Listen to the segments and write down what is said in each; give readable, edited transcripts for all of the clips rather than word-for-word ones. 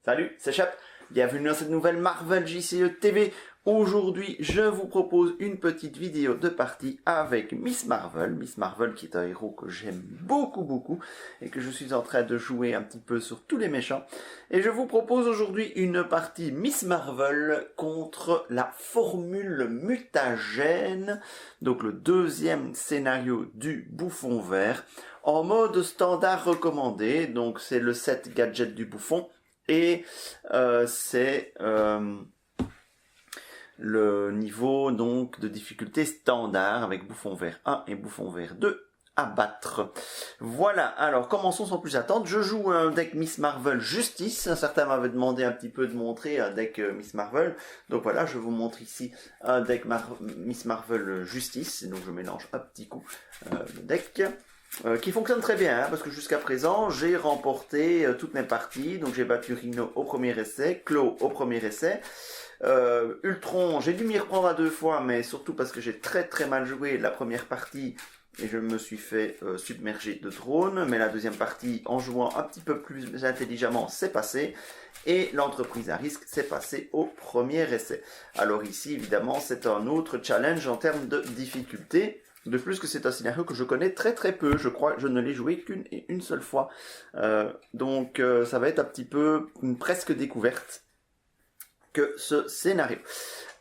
Salut, c'est Chap, bienvenue dans cette nouvelle Marvel JCE TV. Aujourd'hui, je vous propose une petite vidéo de partie avec Miss Marvel. Miss Marvel qui est un héros que j'aime beaucoup et que je suis en train de jouer un petit peu sur tous les méchants. Et je vous propose aujourd'hui une partie Miss Marvel contre la formule mutagène. Donc le deuxième scénario du Bouffon Vert en mode standard recommandé. Donc c'est le set gadget du Bouffon. Et c'est le niveau donc de difficulté standard avec Bouffon Vert 1 et Bouffon Vert 2 à battre. Voilà, alors commençons sans plus attendre. Je joue un deck Miss Marvel Justice. Certains m'avaient demandé un petit peu de montrer un deck Miss Marvel. Donc voilà, je vous montre ici un deck Miss Marvel Justice. Donc je mélange un petit coup le deck. Qui fonctionne très bien, hein, parce que jusqu'à présent, j'ai remporté toutes mes parties. Donc j'ai battu Rhino au premier essai, Claw au premier essai. Ultron, j'ai dû m'y reprendre à 2 fois, mais surtout parce que j'ai très mal joué la première partie et je me suis fait submerger de drones. Mais la deuxième partie, en jouant un petit peu plus intelligemment, c'est passé. Et l'entreprise à risque, c'est passé au premier essai. Alors ici, évidemment, c'est un autre challenge en termes de difficulté. De plus que c'est un scénario que je connais très peu, je crois que je ne l'ai joué qu'une seule fois. Donc ça va être un petit peu une presque découverte que ce scénario.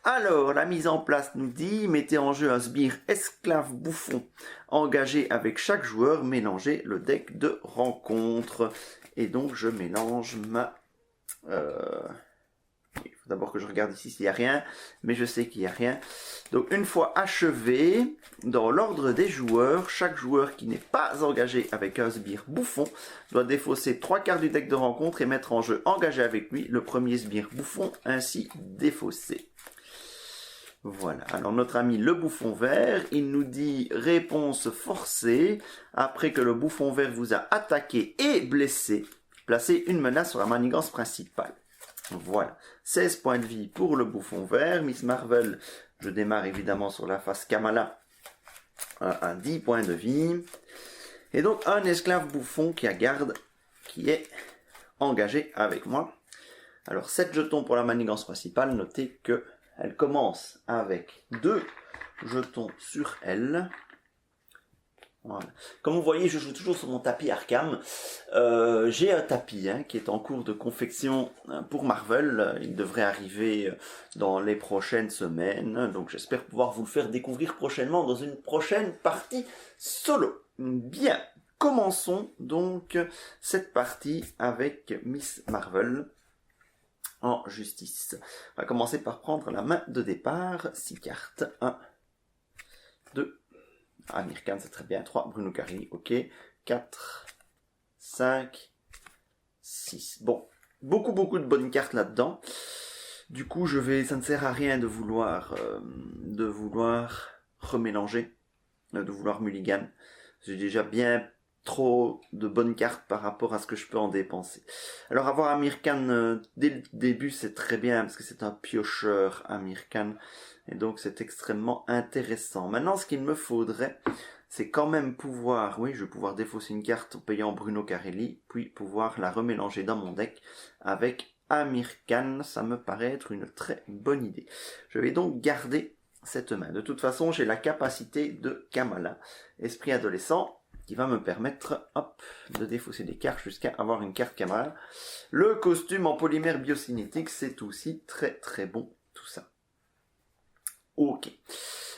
Alors, la mise en place nous dit, mettez en jeu un sbire esclave bouffon engagé avec chaque joueur, mélangez le deck de rencontre. Et donc je mélange ma... Il faut d'abord que je regarde ici s'il n'y a rien, mais je sais qu'il n'y a rien. Donc une fois achevé, dans l'ordre des joueurs, chaque joueur qui n'est pas engagé avec un sbire bouffon doit défausser 3 cartes du deck de rencontre et mettre en jeu engagé avec lui le premier sbire bouffon ainsi défaussé. Voilà, alors notre ami le Bouffon Vert, il nous dit réponse forcée, après que le Bouffon Vert vous a attaqué et blessé, placez une menace sur la manigance principale. Voilà, 16 points de vie pour le Bouffon Vert. Miss Marvel, je démarre évidemment sur la face Kamala à 10 points de vie. Et donc un esclave bouffon qui a garde, qui est engagé avec moi. Alors 7 jetons pour la manigance principale, notez que elle commence avec 2 jetons sur elle. Voilà. Comme vous voyez, je joue toujours sur mon tapis Arkham. J'ai un tapis qui est en cours de confection pour Marvel. Il devrait arriver dans les prochaines semaines. Donc j'espère pouvoir vous le faire découvrir prochainement dans une prochaine partie solo. Bien, commençons donc cette partie avec Miss Marvel en justice. On va commencer par prendre la main de départ. 6 cartes. 1, 2, Amir Khan, c'est très bien. 3, Bruno Carli, ok. 4, 5, 6. Bon, beaucoup de bonnes cartes là-dedans. Du coup, ça ne sert à rien de vouloir remélanger, de vouloir mulligan. J'ai déjà bien trop de bonnes cartes par rapport à ce que je peux en dépenser. Alors avoir Amir Khan dès le début, c'est très bien parce que c'est un piocheur, Amir Khan. Et donc c'est extrêmement intéressant. Maintenant, ce qu'il me faudrait, c'est quand même pouvoir, oui, je vais pouvoir défausser une carte en payant Bruno Carelli, puis pouvoir la remélanger dans mon deck avec Amir Khan. Ça me paraît être une très bonne idée. Je vais donc garder cette main. De toute façon, j'ai la capacité de Kamala, esprit adolescent, qui va me permettre, hop, de défausser des cartes jusqu'à avoir une carte Kamala. Le costume en polymère biocinétique, c'est aussi très bon, tout ça. Ok.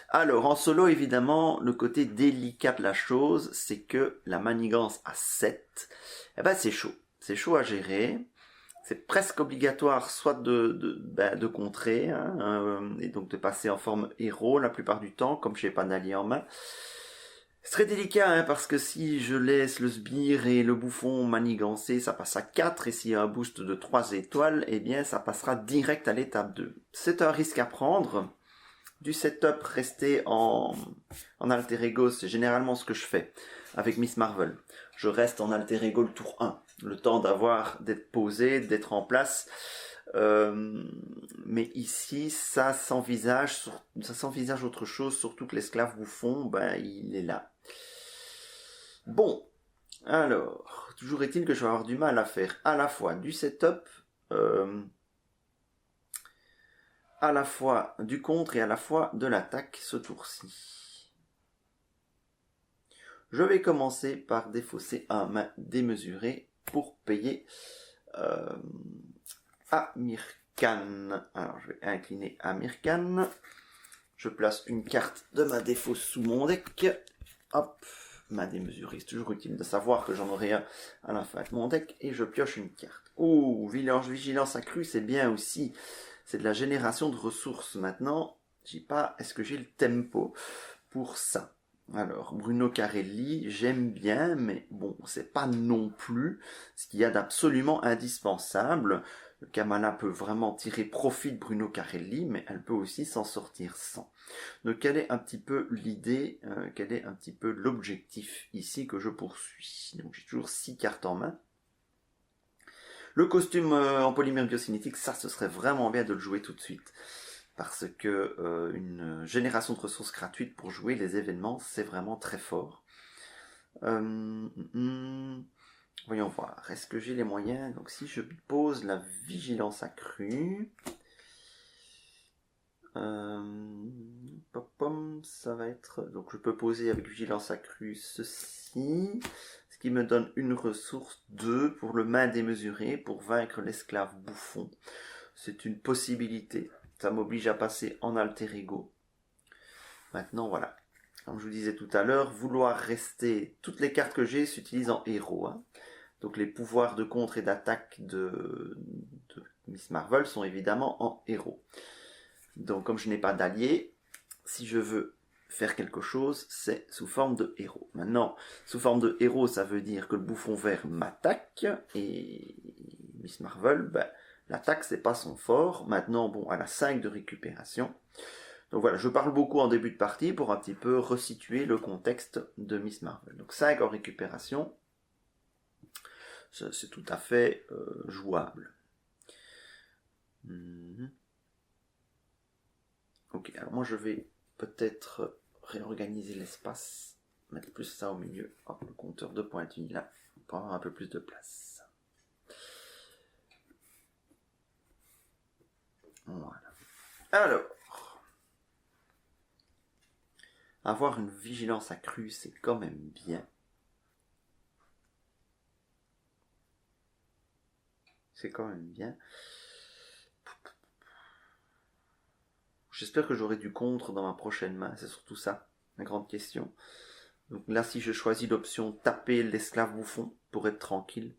Alors, en solo, évidemment, le côté délicat de la chose, c'est que la manigance à 7, eh ben, c'est chaud. C'est chaud à gérer. C'est presque obligatoire soit de contrer, et donc de passer en forme héros la plupart du temps, comme je n'ai pas d'allié en main. C'est très délicat, parce que si je laisse le sbire et le bouffon manigancer, ça passe à 4, et s'il y a un boost de 3 étoiles, eh bien, ça passera direct à l'étape 2. C'est un risque à prendre. Du setup rester en alter ego, c'est généralement ce que je fais avec Miss Marvel. Je reste en alter ego le tour 1, le temps d'être posé, d'être en place. Mais ici, ça s'envisage autre chose, surtout que l'esclave bouffon, il est là. Bon, alors, toujours est-il que je vais avoir du mal à faire à la fois du setup à la fois du contre et à la fois de l'attaque ce tour-ci. Je vais commencer par défausser un main démesuré pour payer Amir Khan. Alors je vais incliner Amir Khan. Je place une carte de ma défausse sous mon deck. Hop, main démesurée. C'est toujours utile de savoir que j'en aurai un à la fin de mon deck. Et je pioche une carte. Oh, vigilance accrue, c'est bien aussi. C'est de la génération de ressources. Maintenant, j'ai pas. Est-ce que j'ai le tempo pour ça? Alors, Bruno Carelli, j'aime bien, mais bon, c'est pas non plus ce qu'il y a d'absolument indispensable. Kamala peut vraiment tirer profit de Bruno Carelli, mais elle peut aussi s'en sortir sans. Donc, quelle est un petit peu l'idée, quel est un petit peu l'objectif ici que je poursuis? Donc, j'ai toujours 6 cartes en main. Le costume en polymère biocinétique, ça, ce serait vraiment bien de le jouer tout de suite. Parce que une génération de ressources gratuites pour jouer les événements, c'est vraiment très fort. Voyons voir, est-ce que j'ai les moyens? Donc si je pose la vigilance accrue, ça va être... Donc je peux poser avec vigilance accrue ceci, ce qui me donne une ressource 2 pour le main démesuré, pour vaincre l'esclave bouffon. C'est une possibilité. Ça m'oblige à passer en alter ego. Maintenant, voilà. Comme je vous disais tout à l'heure, vouloir rester... Toutes les cartes que j'ai s'utilisent en héros. Hein. Donc les pouvoirs de contre et d'attaque de Miss Marvel sont évidemment en héros. Donc comme je n'ai pas d'allié, si je veux faire quelque chose, c'est sous forme de héros. Maintenant, sous forme de héros, ça veut dire que le bouffon vert m'attaque. Et Miss Marvel, ben... L'attaque, c'est pas son fort. Maintenant, bon, elle a 5 de récupération. Donc voilà, je parle beaucoup en début de partie pour un petit peu resituer le contexte de Miss Marvel. Donc 5 en récupération, c'est tout à fait jouable. Ok, alors moi je vais peut-être réorganiser l'espace, mettre plus ça au milieu. Hop, le compteur de pointillés là, pour avoir un peu plus de place. Voilà. Alors, avoir une vigilance accrue, c'est quand même bien. C'est quand même bien. J'espère que j'aurai du contre dans ma prochaine main. C'est surtout ça, la grande question. Donc là, si je choisis l'option taper l'esclave bouffon pour être tranquille.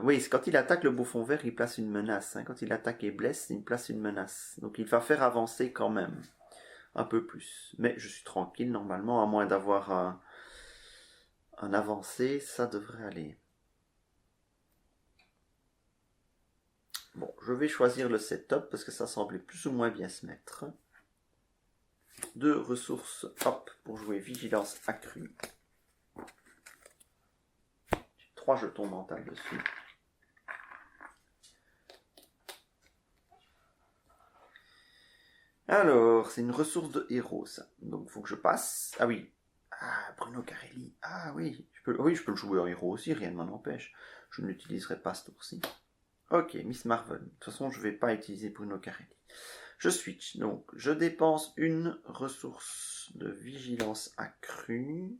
Oui, c'est quand il attaque le bouffon vert, il place une menace. Hein. Quand il attaque et blesse, il place une menace. Donc il va faire avancer quand même. Un peu plus. Mais je suis tranquille normalement, à moins d'avoir un avancé, ça devrait aller. Bon, je vais choisir le setup parce que ça semblait plus ou moins bien se mettre. 2 ressources, hop, pour jouer vigilance accrue. 3 jetons mentales dessus. Alors, c'est une ressource de héros, ça. Donc, il faut que je passe. Ah oui. Ah, Bruno Carelli. Ah oui. Je peux le jouer en héros aussi, rien ne m'en empêche. Je ne l'utiliserai pas ce tour-ci. Ok, Miss Marvel. De toute façon, je ne vais pas utiliser Bruno Carelli. Je switch. Donc, je dépense une ressource de vigilance accrue.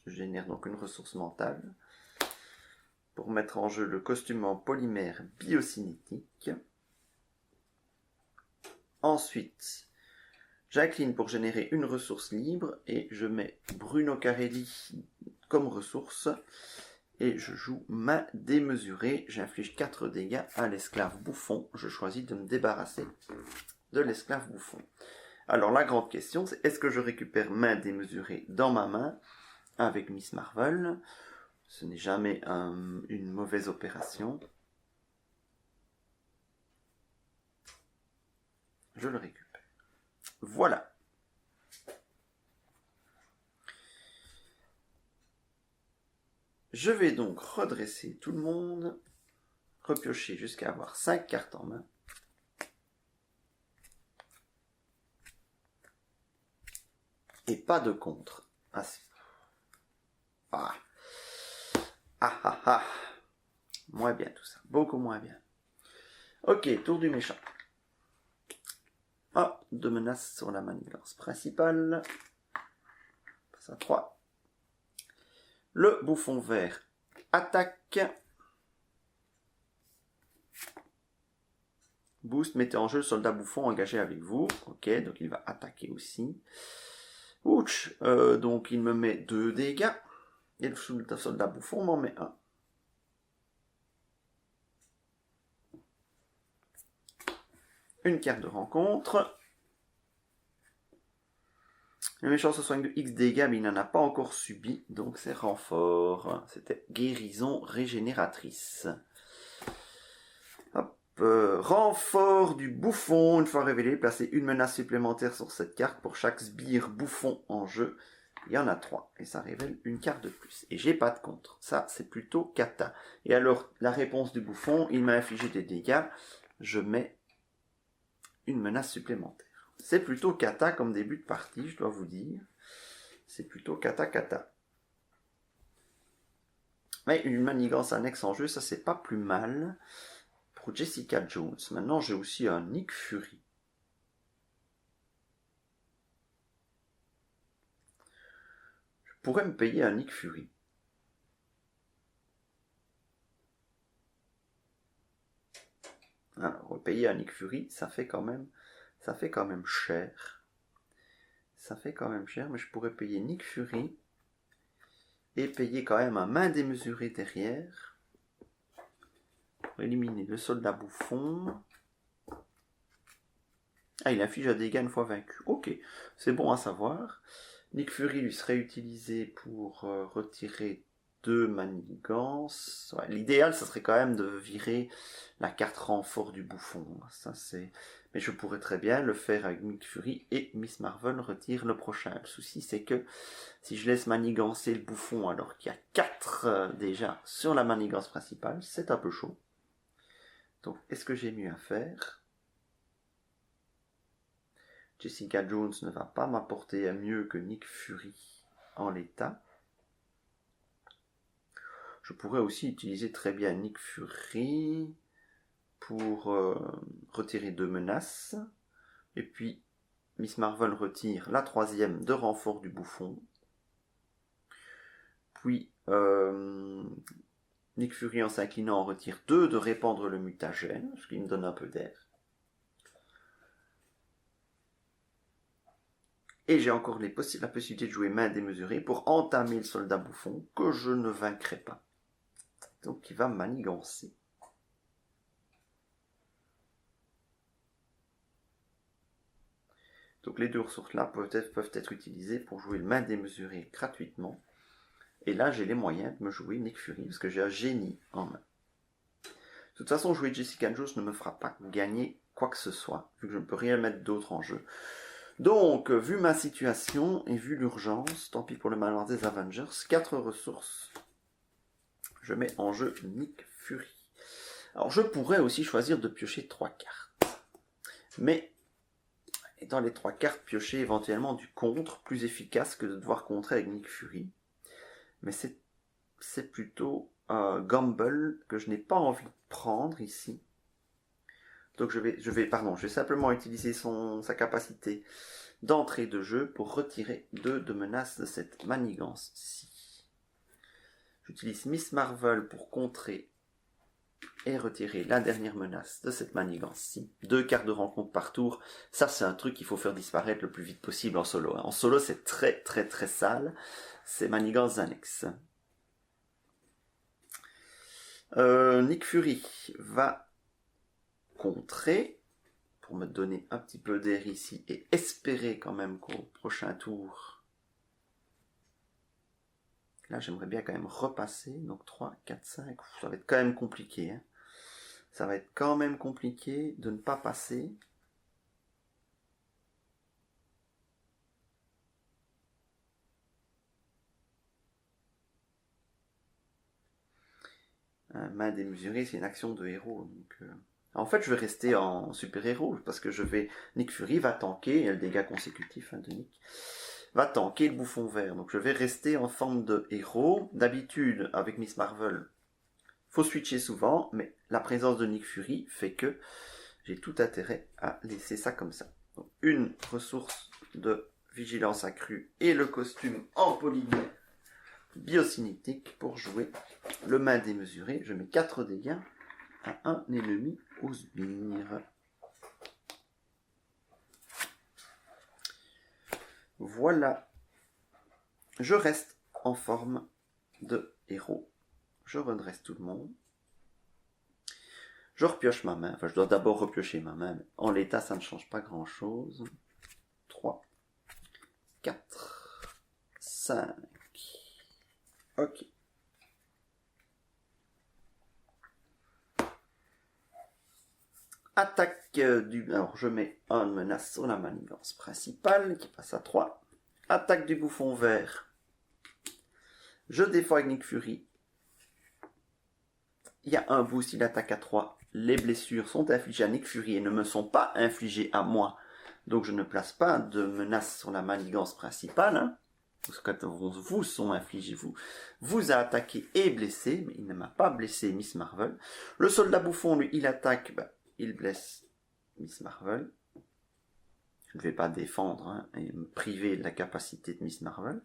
Je génère donc une ressource mentale. Pour mettre en jeu le costume en polymère biocinétique. Ensuite, j'incline pour générer une ressource libre et je mets Bruno Carelli comme ressource et je joue main démesurée. J'inflige 4 dégâts à l'esclave bouffon. Je choisis de me débarrasser de l'esclave bouffon. Alors la grande question, c'est est-ce que je récupère main démesurée dans ma main avec Miss Marvel? Ce n'est jamais une mauvaise opération. Je le récupère. Voilà. Je vais donc redresser tout le monde, repiocher jusqu'à avoir 5 cartes en main. Et pas de contre. Ah. moins bien tout ça. Beaucoup moins bien. Ok, tour du méchant. Ah, 2 menaces sur la manigance principale. Passe à 3. Le bouffon vert attaque. Boost, mettez en jeu le soldat bouffon engagé avec vous. Ok, donc il va attaquer aussi. Ouch, donc il me met 2 dégâts. Et le soldat bouffon m'en met 1. Une carte de rencontre. Le méchant se soigne de X dégâts, mais il n'en a pas encore subi, donc c'est renfort. C'était guérison régénératrice. Hop, renfort du bouffon. Une fois révélé, placez une menace supplémentaire sur cette carte pour chaque sbire bouffon en jeu. Il y en a 3, et ça révèle une carte de plus. Et j'ai pas de contre. Ça, c'est plutôt cata. Et alors, la réponse du bouffon, il m'a infligé des dégâts. Je mets une menace supplémentaire. C'est plutôt cata comme début de partie, je dois vous dire. C'est plutôt cata. Mais une manigance annexe en jeu, ça c'est pas plus mal. Pour Jessica Jones. Maintenant, j'ai aussi un Nick Fury. Je pourrais me payer un Nick Fury. Alors, payer un Nick Fury, ça fait quand même cher. Ça fait quand même cher, mais je pourrais payer Nick Fury et payer quand même un main démesurée derrière pour éliminer le soldat bouffon. Ah, il inflige un dégât une fois vaincu. Ok, c'est bon à savoir. Nick Fury lui serait utilisé pour retirer 2 manigances. Ouais, l'idéal, ça serait quand même de virer la carte renfort du bouffon. Ça, c'est... Mais je pourrais très bien le faire avec Nick Fury et Miss Marvel retire le prochain. Le souci, c'est que si je laisse manigancer le bouffon alors qu'il y a 4 déjà sur la manigance principale, c'est un peu chaud. Donc, est-ce que j'ai mieux à faire ? Jessica Jones ne va pas m'apporter mieux que Nick Fury en l'état. Je pourrais aussi utiliser très bien Nick Fury pour retirer 2 menaces. Et puis, Miss Marvel retire la 3e de renfort du bouffon. Puis, Nick Fury en s'inclinant en retire 2 de répandre le mutagène, ce qui me donne un peu d'air. Et j'ai encore la possibilité de jouer main démesurée pour entamer le soldat bouffon que je ne vaincrai pas. Donc il va manigancer. Donc les 2 ressources-là peuvent être utilisées pour jouer le main démesuré gratuitement. Et là j'ai les moyens de me jouer Nick Fury parce que j'ai un génie en main. De toute façon, jouer Jessica Jones ne me fera pas gagner quoi que ce soit, vu que je ne peux rien mettre d'autre en jeu. Donc, vu ma situation et vu l'urgence, tant pis pour le malheur des Avengers, 4 ressources. Je mets en jeu Nick Fury. Alors, je pourrais aussi choisir de piocher 3 cartes. Mais, dans les 3 cartes, piocher éventuellement du contre, plus efficace que de devoir contrer avec Nick Fury. Mais c'est plutôt un gamble que je n'ai pas envie de prendre ici. Donc je vais simplement utiliser sa capacité d'entrée de jeu pour retirer 2 de menaces de cette manigance-ci. J'utilise Miss Marvel pour contrer et retirer la dernière menace de cette manigance-ci. 2 cartes de rencontre par tour, ça c'est un truc qu'il faut faire disparaître le plus vite possible en solo. En solo c'est très très très sale, c'est manigances annexes. Nick Fury va contrer pour me donner un petit peu d'air ici et espérer quand même qu'au prochain tour, là j'aimerais bien quand même repasser, donc 3, 4, 5, ça va être quand même compliqué, hein. Ça va être quand même compliqué de ne pas passer. Main démesurée, c'est une action de héros, donc... En fait, je vais rester en super-héros, parce que Nick Fury va tanker, et le dégât consécutif de Nick, va tanker le bouffon vert. Donc je vais rester en forme de héros. D'habitude, avec Miss Marvel, faut switcher souvent, mais la présence de Nick Fury fait que j'ai tout intérêt à laisser ça comme ça. Donc, une ressource de vigilance accrue et le costume en polymère biocinétique pour jouer le main démesuré. Je mets 4 dégâts à un ennemi au sbire. Voilà. Je reste en forme de héros. Je redresse tout le monde. Je repioche ma main. Enfin, je dois d'abord repiocher ma main. Mais en l'état, ça ne change pas grand-chose. 3, 4, 5. Ok. Attaque du... Alors, je mets une menace sur la manigance principale qui passe à 3. Attaque du bouffon vert. Je défends avec Nick Fury. Il y a un boost, il attaque à 3. Les blessures sont infligées à Nick Fury et ne me sont pas infligées à moi. Donc je ne place pas de menace sur la manigance principale. Hein. Parce que quand vous sont infligés, vous a attaqué et blessé, mais il ne m'a pas blessé Miss Marvel. Le soldat bouffon, lui, il attaque, il blesse Miss Marvel. Je ne vais pas défendre hein, et me priver de la capacité de Miss Marvel.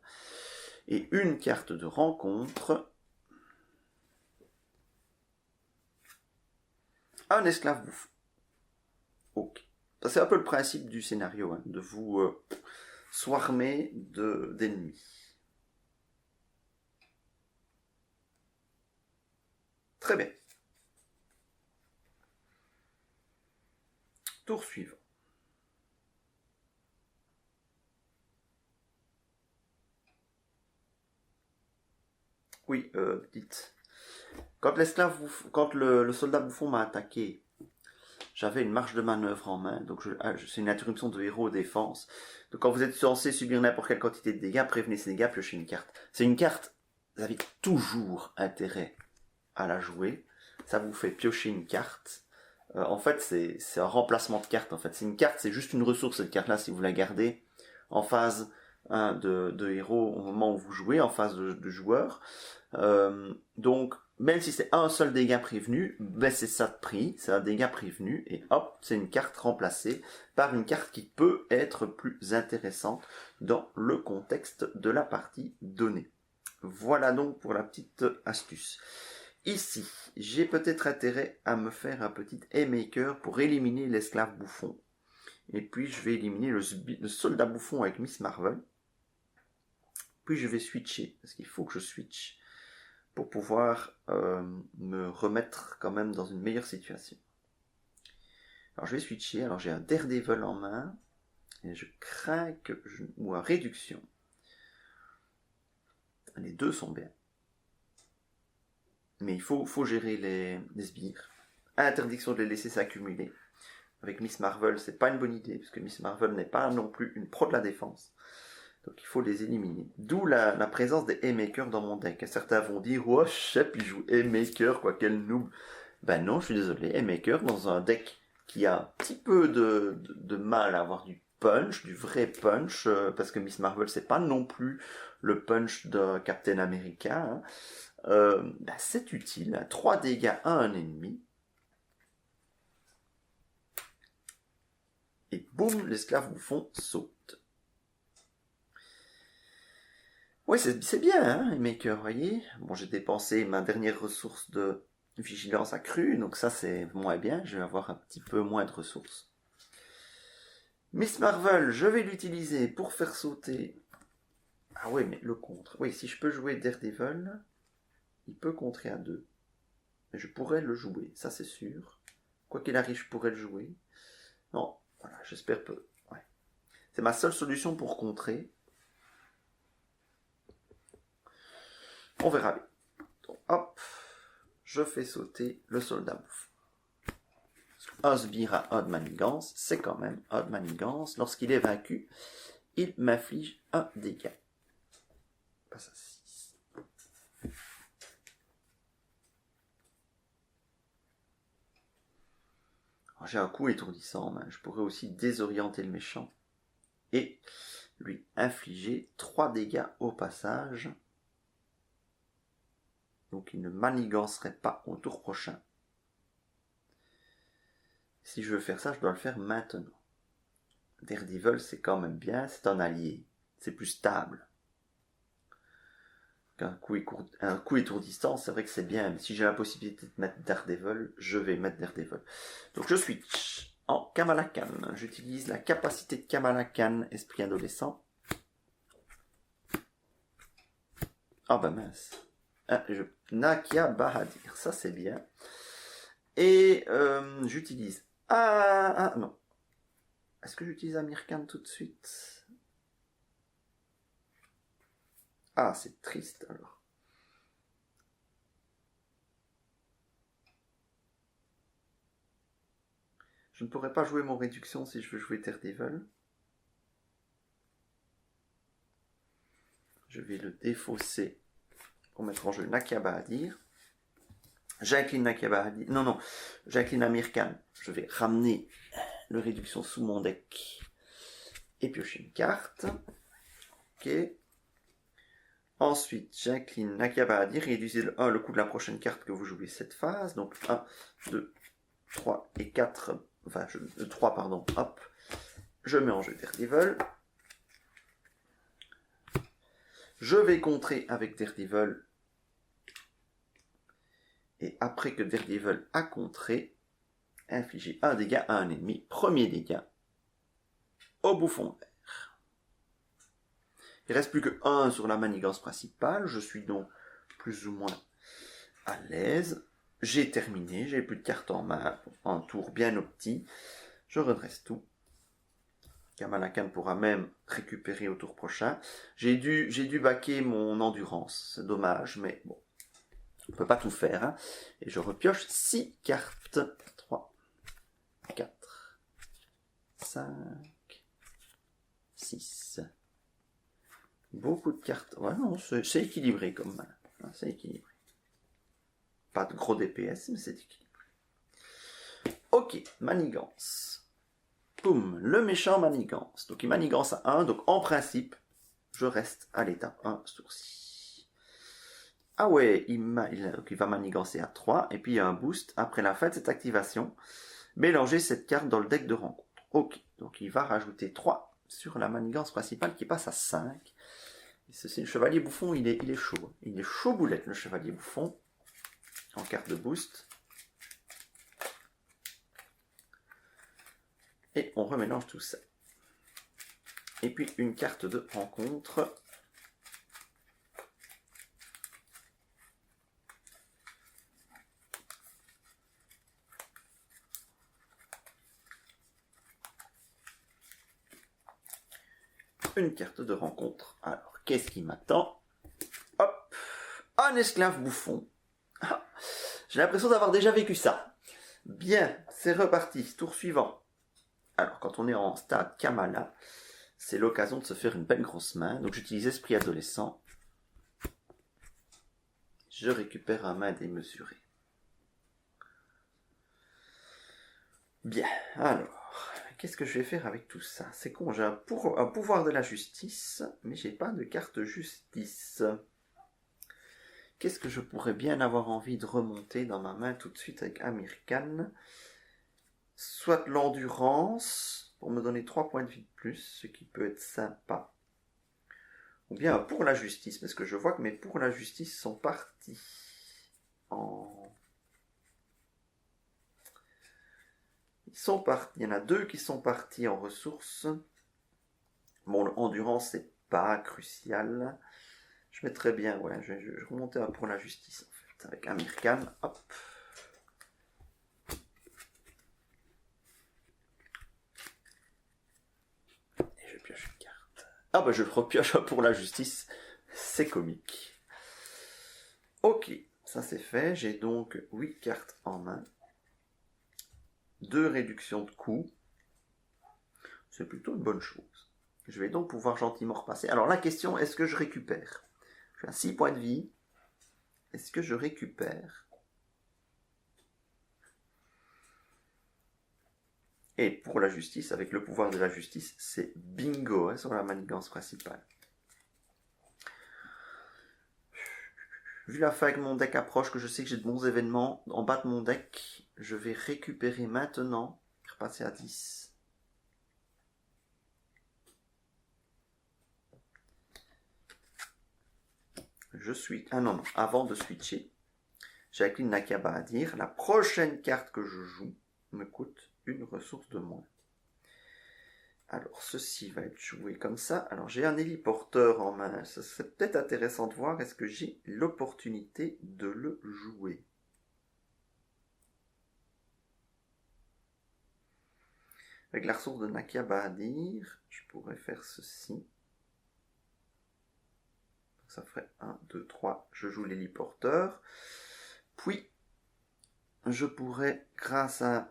Et une carte de rencontre. Un esclave bouffon. Ok. C'est un peu le principe du scénario, hein, de vous swarmer d'ennemis. Très bien. Tour suivant. Oui, dites. Quand le soldat bouffon m'a attaqué, j'avais une marge de manœuvre en main, donc c'est une interruption de héros défense. Donc quand vous êtes censé subir n'importe quelle quantité de dégâts, prévenez ces dégâts, piochez une carte. C'est une carte, vous avez toujours intérêt à la jouer. Ça vous fait piocher une carte. En fait, c'est un remplacement de carte. En fait, c'est une carte, c'est juste une ressource cette carte-là si vous la gardez en phase hein, de héros au moment où vous jouez, en phase de joueur. Donc même si c'est un seul dégât prévenu, c'est ça de prix, c'est un dégât prévenu, et hop, c'est une carte remplacée par une carte qui peut être plus intéressante dans le contexte de la partie donnée. Voilà donc pour la petite astuce. Ici, j'ai peut-être intérêt à me faire un petit haymaker pour éliminer l'esclave bouffon. Et puis je vais éliminer le soldat bouffon avec Miss Marvel. Puis je vais switcher, parce qu'il faut que je switch pour pouvoir me remettre quand même dans une meilleure situation. Alors je vais switcher, alors j'ai un Daredevil en main, et je crains que ou un réduction. Les deux sont bien. Mais il faut gérer les sbires. Interdiction de les laisser s'accumuler. Avec Miss Marvel, c'est pas une bonne idée, puisque Miss Marvel n'est pas non plus une pro de la défense. Donc il faut les éliminer. D'où la présence des haymakers dans mon deck. Certains vont dire, oh, je sais, puis joue haymaker, quoi, quel noob. Ben non, je suis désolé, haymaker dans un deck qui a un petit peu de mal à avoir du punch, du vrai punch, parce que Miss Marvel, c'est pas non plus le punch de Captain America. Hein. C'est utile. 3 dégâts à un ennemi. Et boum, l'esclave bouffon saute. Ouais, c'est bien, hein, les makers, vous voyez. Bon, j'ai dépensé ma dernière ressource de vigilance accrue, donc ça c'est moins bien, je vais avoir un petit peu moins de ressources. Miss Marvel, je vais l'utiliser pour faire sauter... Ah ouais, mais le contre. Oui, si je peux jouer Daredevil, il peut contrer à 2. Mais je pourrais le jouer, ça c'est sûr. Quoi qu'il arrive, je pourrais le jouer. Non, voilà, j'espère peu. Ouais. C'est ma seule solution pour contrer. On verra bien. Donc, hop, je fais sauter le soldat bouffon. Un sbire à odd manigance, c'est quand même odd manigance. Lorsqu'il est vaincu, il m'inflige un dégât. Passe à 6. J'ai un coup étourdissant en main. Je pourrais aussi désorienter le méchant et lui infliger 3 dégâts au passage. donc il ne manigancerait pas au tour prochain. Si je veux faire ça, je dois le faire maintenant. Daredevil, c'est quand même bien, c'est un allié. C'est plus stable. Un coup étourdissant, c'est vrai que c'est bien, mais si j'ai la possibilité de mettre Daredevil, je vais mettre Daredevil. Donc je switch en Kamala Khan. J'utilise la capacité de Kamala Khan, esprit adolescent. Ah bah mince. Nakia Bahadir, ça c'est bien. Et j'utilise... Ah non. Est-ce que j'utilise Amir Khan tout de suite? Ah, c'est triste alors. Je ne pourrais pas jouer mon réduction si je veux jouer Daredevil. Je vais le défausser pour mettre en jeu Nakia Bahadir. J'incline Nakia Bahadir. Non, j'incline Amir Khan. Je vais ramener le réduction sous mon deck et piocher une carte. Ok. Ensuite, j'incline Nakia Bahadir, réduisez le coût de la prochaine carte que vous jouez cette phase. Donc 1, 2, 3 et 4. Enfin, 3, pardon. Hop. Je mets en jeu Daredevil. Je vais contrer avec Daredevil. Et après que Daredevil a contré, infliger un dégât à un ennemi. Premier dégât au bouffon vert. Il ne reste plus que 1 sur la manigance principale. Je suis donc plus ou moins à l'aise. J'ai terminé. J'ai plus de cartes en main. Un tour bien opti. Je redresse tout. Kamala Khan pourra même récupérer au tour prochain. J'ai dû baquer mon endurance. C'est dommage, mais bon. On ne peut pas tout faire. Hein. Et je repioche 6 cartes. 3, 4, 5, 6. Beaucoup de cartes. Ouais, non, c'est équilibré comme main. C'est équilibré. Pas de gros DPS, mais c'est équilibré. Ok, manigance. Boum, le méchant manigance. Donc il manigance à 1, donc en principe, je reste à l'étape 1 sourcil. Ah ouais, il va manigancer à 3, et puis il y a un boost. Après la fin de cette activation, mélangez cette carte dans le deck de rencontre. Ok, donc il va rajouter 3 sur la manigance principale qui passe à 5. Et ceci, le chevalier bouffon, il est chaud. Il est chaud boulette, le chevalier bouffon, en carte de boost. Et on remélange tout ça. Et puis une carte de rencontre. Une carte de rencontre. Alors, qu'est-ce qui m'attend? Hop, un esclave bouffon. Ah, j'ai l'impression d'avoir déjà vécu ça. Bien, c'est reparti. Tour suivant. Alors, quand on est en stade Kamala, c'est l'occasion de se faire une belle grosse main. Donc, j'utilise esprit adolescent. Je récupère un main démesuré. Bien, alors, qu'est-ce que je vais faire avec tout ça? C'est con, j'ai un pouvoir de la justice, mais j'ai pas de carte justice. Qu'est-ce que je pourrais bien avoir envie de remonter dans ma main tout de suite avec Amir Khan? Soit l'endurance, pour me donner 3 points de vie de plus, ce qui peut être sympa. Ou bien pour la justice, parce que je vois que mes pour la justice sont partis en... Ils sont partis, il y en a 2 qui sont partis en ressources. Bon, l'endurance, c'est pas crucial. Je mettrais bien, ouais, je remontais pour la justice, en fait, avec Amir Khan, hop. Et je pioche une carte. Ah bah je repioche pour la justice, c'est comique. Ok, ça c'est fait, j'ai donc 8 cartes en main. 2 réductions de coûts. C'est plutôt une bonne chose. Je vais donc pouvoir gentiment repasser. Alors la question, est-ce que je récupère? J'ai un 6 points de vie. Est-ce que je récupère? Et pour la justice, avec le pouvoir de la justice, c'est bingo sur la manigance principale. Vu la fin que mon deck approche, que je sais que j'ai de bons événements en bas de mon deck, je vais récupérer maintenant, repasser à 10. Je suis... Ah non, avant de switcher, j'incline Nakaba à dire, la prochaine carte que je joue me coûte une ressource de moins. Alors, ceci va être joué comme ça. Alors, j'ai un héliporteur en main. Ce serait peut-être intéressant de voir, est-ce que j'ai l'opportunité de le jouer. Avec la ressource de Nakaba à dire, je pourrais faire ceci. Ça ferait 1, 2, 3. Je joue l'héliporteur. Puis, je pourrais, grâce à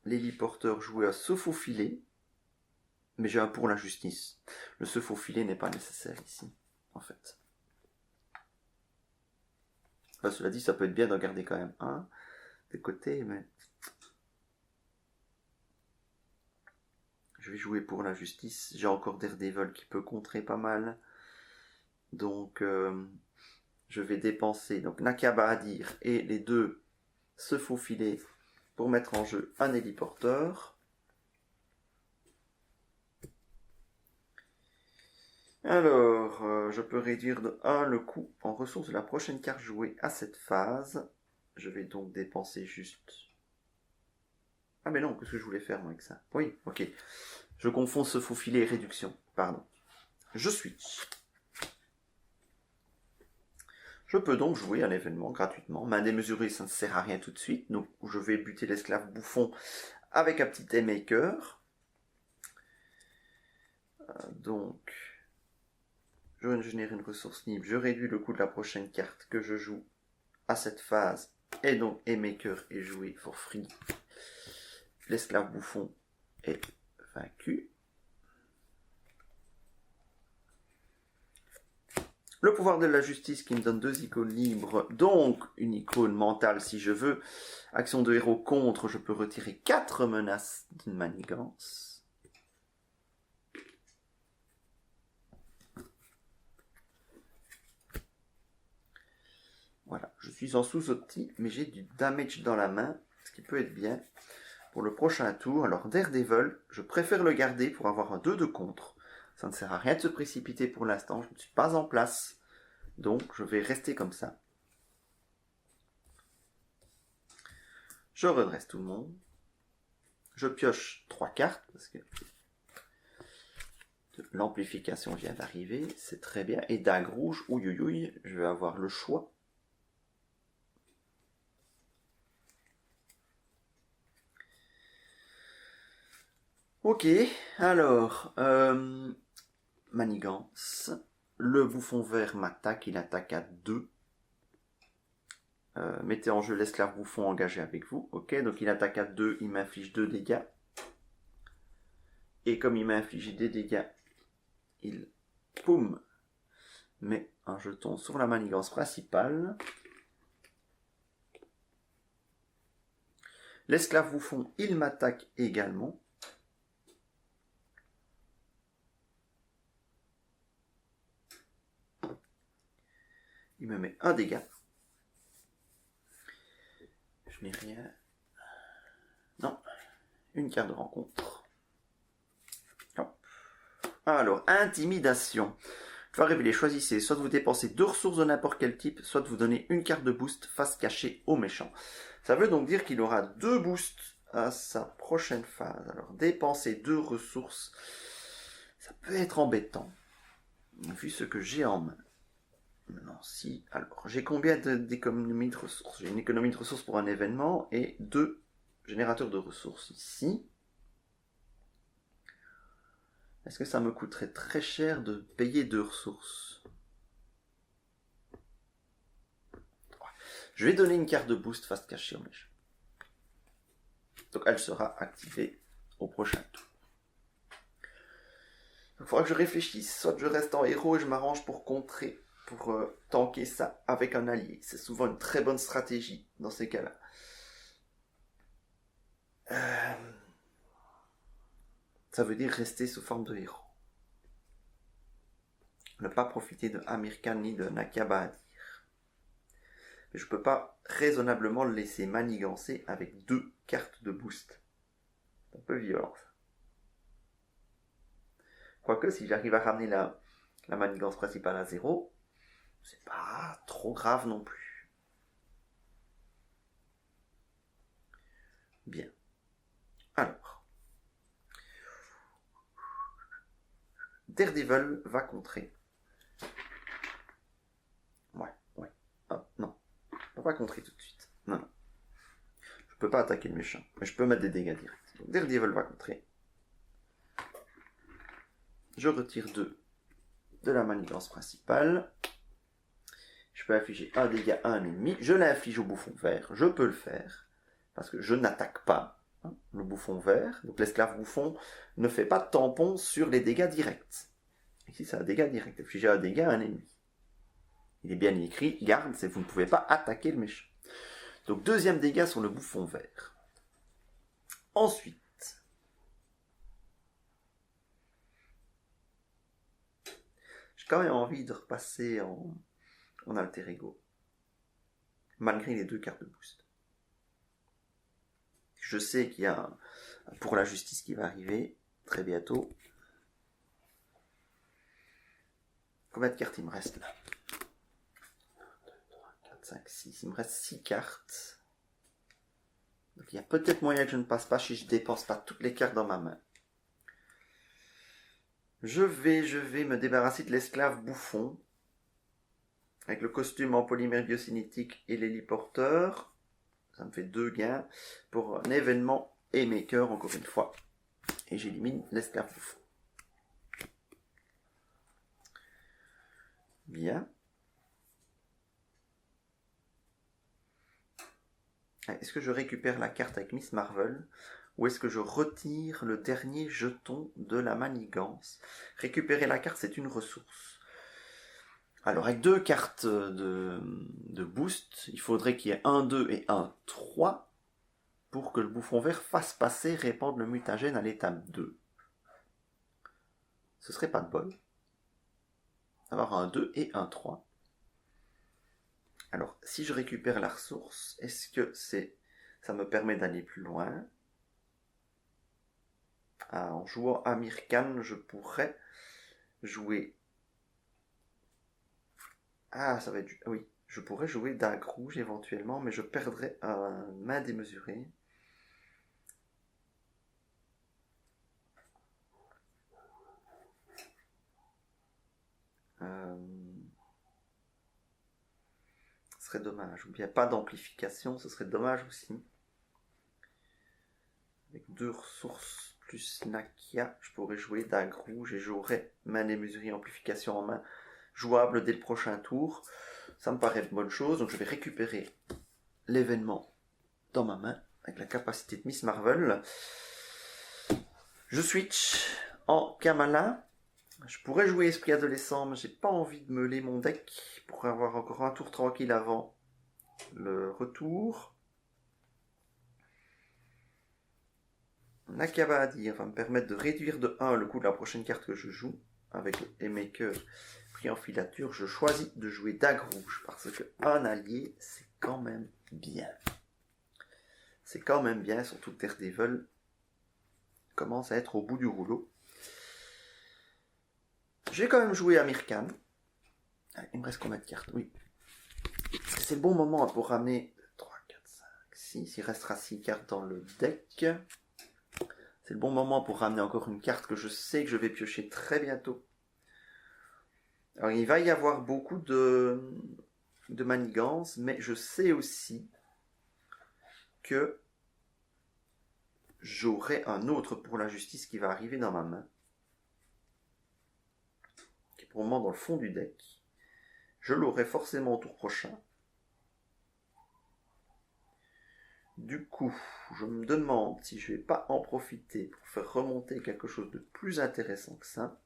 l'héliporteur, jouer à se faufiler. Mais j'ai un pour la justice. Le se faufiler n'est pas nécessaire ici, en fait. Enfin, cela dit, ça peut être bien d'en garder quand même un des côtés, mais... Je vais jouer pour la justice. J'ai encore Daredevil qui peut contrer pas mal. Donc, je vais dépenser donc Nakaba à dire et les deux se faufiler pour mettre en jeu un héliporteur. Alors, je peux réduire de 1 le coût en ressources de la prochaine carte jouée à cette phase. Je vais donc dépenser juste... Ah mais non, qu'est-ce que je voulais faire moi avec ça? Oui, ok. Je confonds se faufiler et réduction. Pardon. Je switch. Je peux donc jouer à l'événement gratuitement. Main démesurée, ça ne sert à rien tout de suite. Donc je vais buter l'esclave bouffon avec un petit maker. Donc, je vais générer une ressource libre. Je réduis le coût de la prochaine carte que je joue à cette phase. Et donc, maker est joué for free. L'esclave bouffon est vaincu. Le pouvoir de la justice qui me donne 2 icônes libres, donc une icône mentale si je veux. Action de héros contre, je peux retirer 4 menaces d'une manigance. Voilà, je suis en sous-opti, mais j'ai du damage dans la main, ce qui peut être bien pour le prochain tour. Alors Daredevil, je préfère le garder pour avoir un 2 de contre. Ça ne sert à rien de se précipiter pour l'instant, je ne suis pas en place. Donc je vais rester comme ça. Je redresse tout le monde. Je pioche 3 cartes parce que l'amplification vient d'arriver. C'est très bien. Et dague rouge, ouïouïouï, je vais avoir le choix. Ok, alors, manigance. Le bouffon vert m'attaque, il attaque à 2. Mettez en jeu l'esclave bouffon engagé avec vous. Ok, donc il attaque à 2, il m'inflige 2 dégâts. Et comme il m'a infligé des dégâts, il, poum, met un jeton sur la manigance principale. L'esclave bouffon, il m'attaque également. Il me met un dégât. Je n'ai rien. Non. Une carte de rencontre. Hop. Alors, intimidation. Je vais révéler, choisissez. Soit vous dépensez 2 ressources de n'importe quel type, soit vous donnez une carte de boost face cachée au méchant. Ça veut donc dire qu'il aura 2 boosts à sa prochaine phase. Alors, dépenser 2 ressources, ça peut être embêtant. Vu ce que j'ai en main. Non, si. Alors, j'ai combien d'économies de ressources? J'ai une économie de ressources pour un événement et 2 générateurs de ressources ici. Est-ce que ça me coûterait très cher de payer 2 ressources? Je vais donner une carte de boost face cachée au méchant. Donc elle sera activée au prochain tour. Il faudra que je réfléchisse. Soit je reste en héros et je m'arrange pour contrer, pour tanker ça avec un allié. C'est souvent une très bonne stratégie dans ces cas-là. Ça veut dire rester sous forme de héros. Ne pas profiter de Amir Khan ni de Nakaba à dire. mais je ne peux pas raisonnablement le laisser manigancer avec 2 cartes de boost. C'est un peu violent ça. Quoique si j'arrive à ramener la manigance principale à 0, c'est pas trop grave non plus. Bien. Alors. Daredevil va contrer. Ouais. Ah, non. On va pas contrer tout de suite. Non. Je peux pas attaquer le méchant. Mais je peux mettre des dégâts directs. Donc Daredevil va contrer. Je retire 2 de la manigance principale. Je peux infliger un dégât à un ennemi. Je l'inflige au bouffon vert. Je peux le faire. Parce que je n'attaque pas le bouffon vert. Donc l'esclave bouffon ne fait pas de tampon sur les dégâts directs. Ici, c'est un dégât direct. Infliger un dégât à un ennemi. Il est bien écrit, garde, c'est vous ne pouvez pas attaquer le méchant. Donc deuxième dégât sur le bouffon vert. Ensuite, j'ai quand même envie de repasser en alter ego. Malgré les 2 cartes de boost. Je sais qu'il y a pour la justice qui va arriver très bientôt. Combien de cartes il me reste là? 1, 2, 3, 4, 5, 6. Il me reste 6 cartes. Donc il y a peut-être moyen que je ne passe pas si je ne dépense pas toutes les cartes dans ma main. Je vais me débarrasser de l'esclave bouffon. Avec le costume en polymère biocinétique et l'héliporteur. Ça me fait 2 gains pour un événement et maker encore une fois. Et j'élimine l'esclave bouffon. Bien. Est-ce que je récupère la carte avec Miss Marvel ou est-ce que je retire le dernier jeton de la manigance? Récupérer la carte, c'est une ressource. Alors, avec 2 cartes de boost, il faudrait qu'il y ait un 2 et un 3 pour que le bouffon vert fasse passer répandre le mutagène à l'étape 2. Ce serait pas de bol. Avoir un 2 et un 3. Alors, si je récupère la ressource, est-ce que ça me permet d'aller plus loin? En jouant Amir Khan, je pourrais jouer... ça va être... Oui, je pourrais jouer dague rouge éventuellement, mais je perdrais un main démesurée. Ce serait dommage. Ou bien pas d'amplification, ce serait dommage aussi. Avec 2 ressources plus Nakia, je pourrais jouer dague rouge et j'aurais main démesurée amplification en main jouable dès le prochain tour. Ça me paraît une bonne chose, donc je vais récupérer l'événement dans ma main avec la capacité de Miss Marvel. Je switch en Kamala. Je pourrais jouer Esprit Adolescent, mais j'ai pas envie de meuler mon deck pour avoir encore un tour tranquille avant le retour. Nakaba Adir va me permettre de réduire de 1 le coût de la prochaine carte que je joue. Avec les makers pris en filature, je choisis de jouer dague rouge parce que un allié, c'est quand même bien. C'est quand même bien, surtout que Daredevil commence à être au bout du rouleau. J'ai quand même joué Amir Khan. Il me reste combien de cartes? Oui. C'est le bon moment pour ramener 3, 4, 5, 6. Il restera 6 cartes dans le deck. C'est le bon moment pour ramener encore une carte que je sais que je vais piocher très bientôt. Alors il va y avoir beaucoup de manigances, mais je sais aussi que j'aurai un autre pour la justice qui va arriver dans ma main. Qui est pour le moment dans le fond du deck. Je l'aurai forcément au tour prochain. Du coup, je me demande si je ne vais pas en profiter pour faire remonter quelque chose de plus intéressant que ça.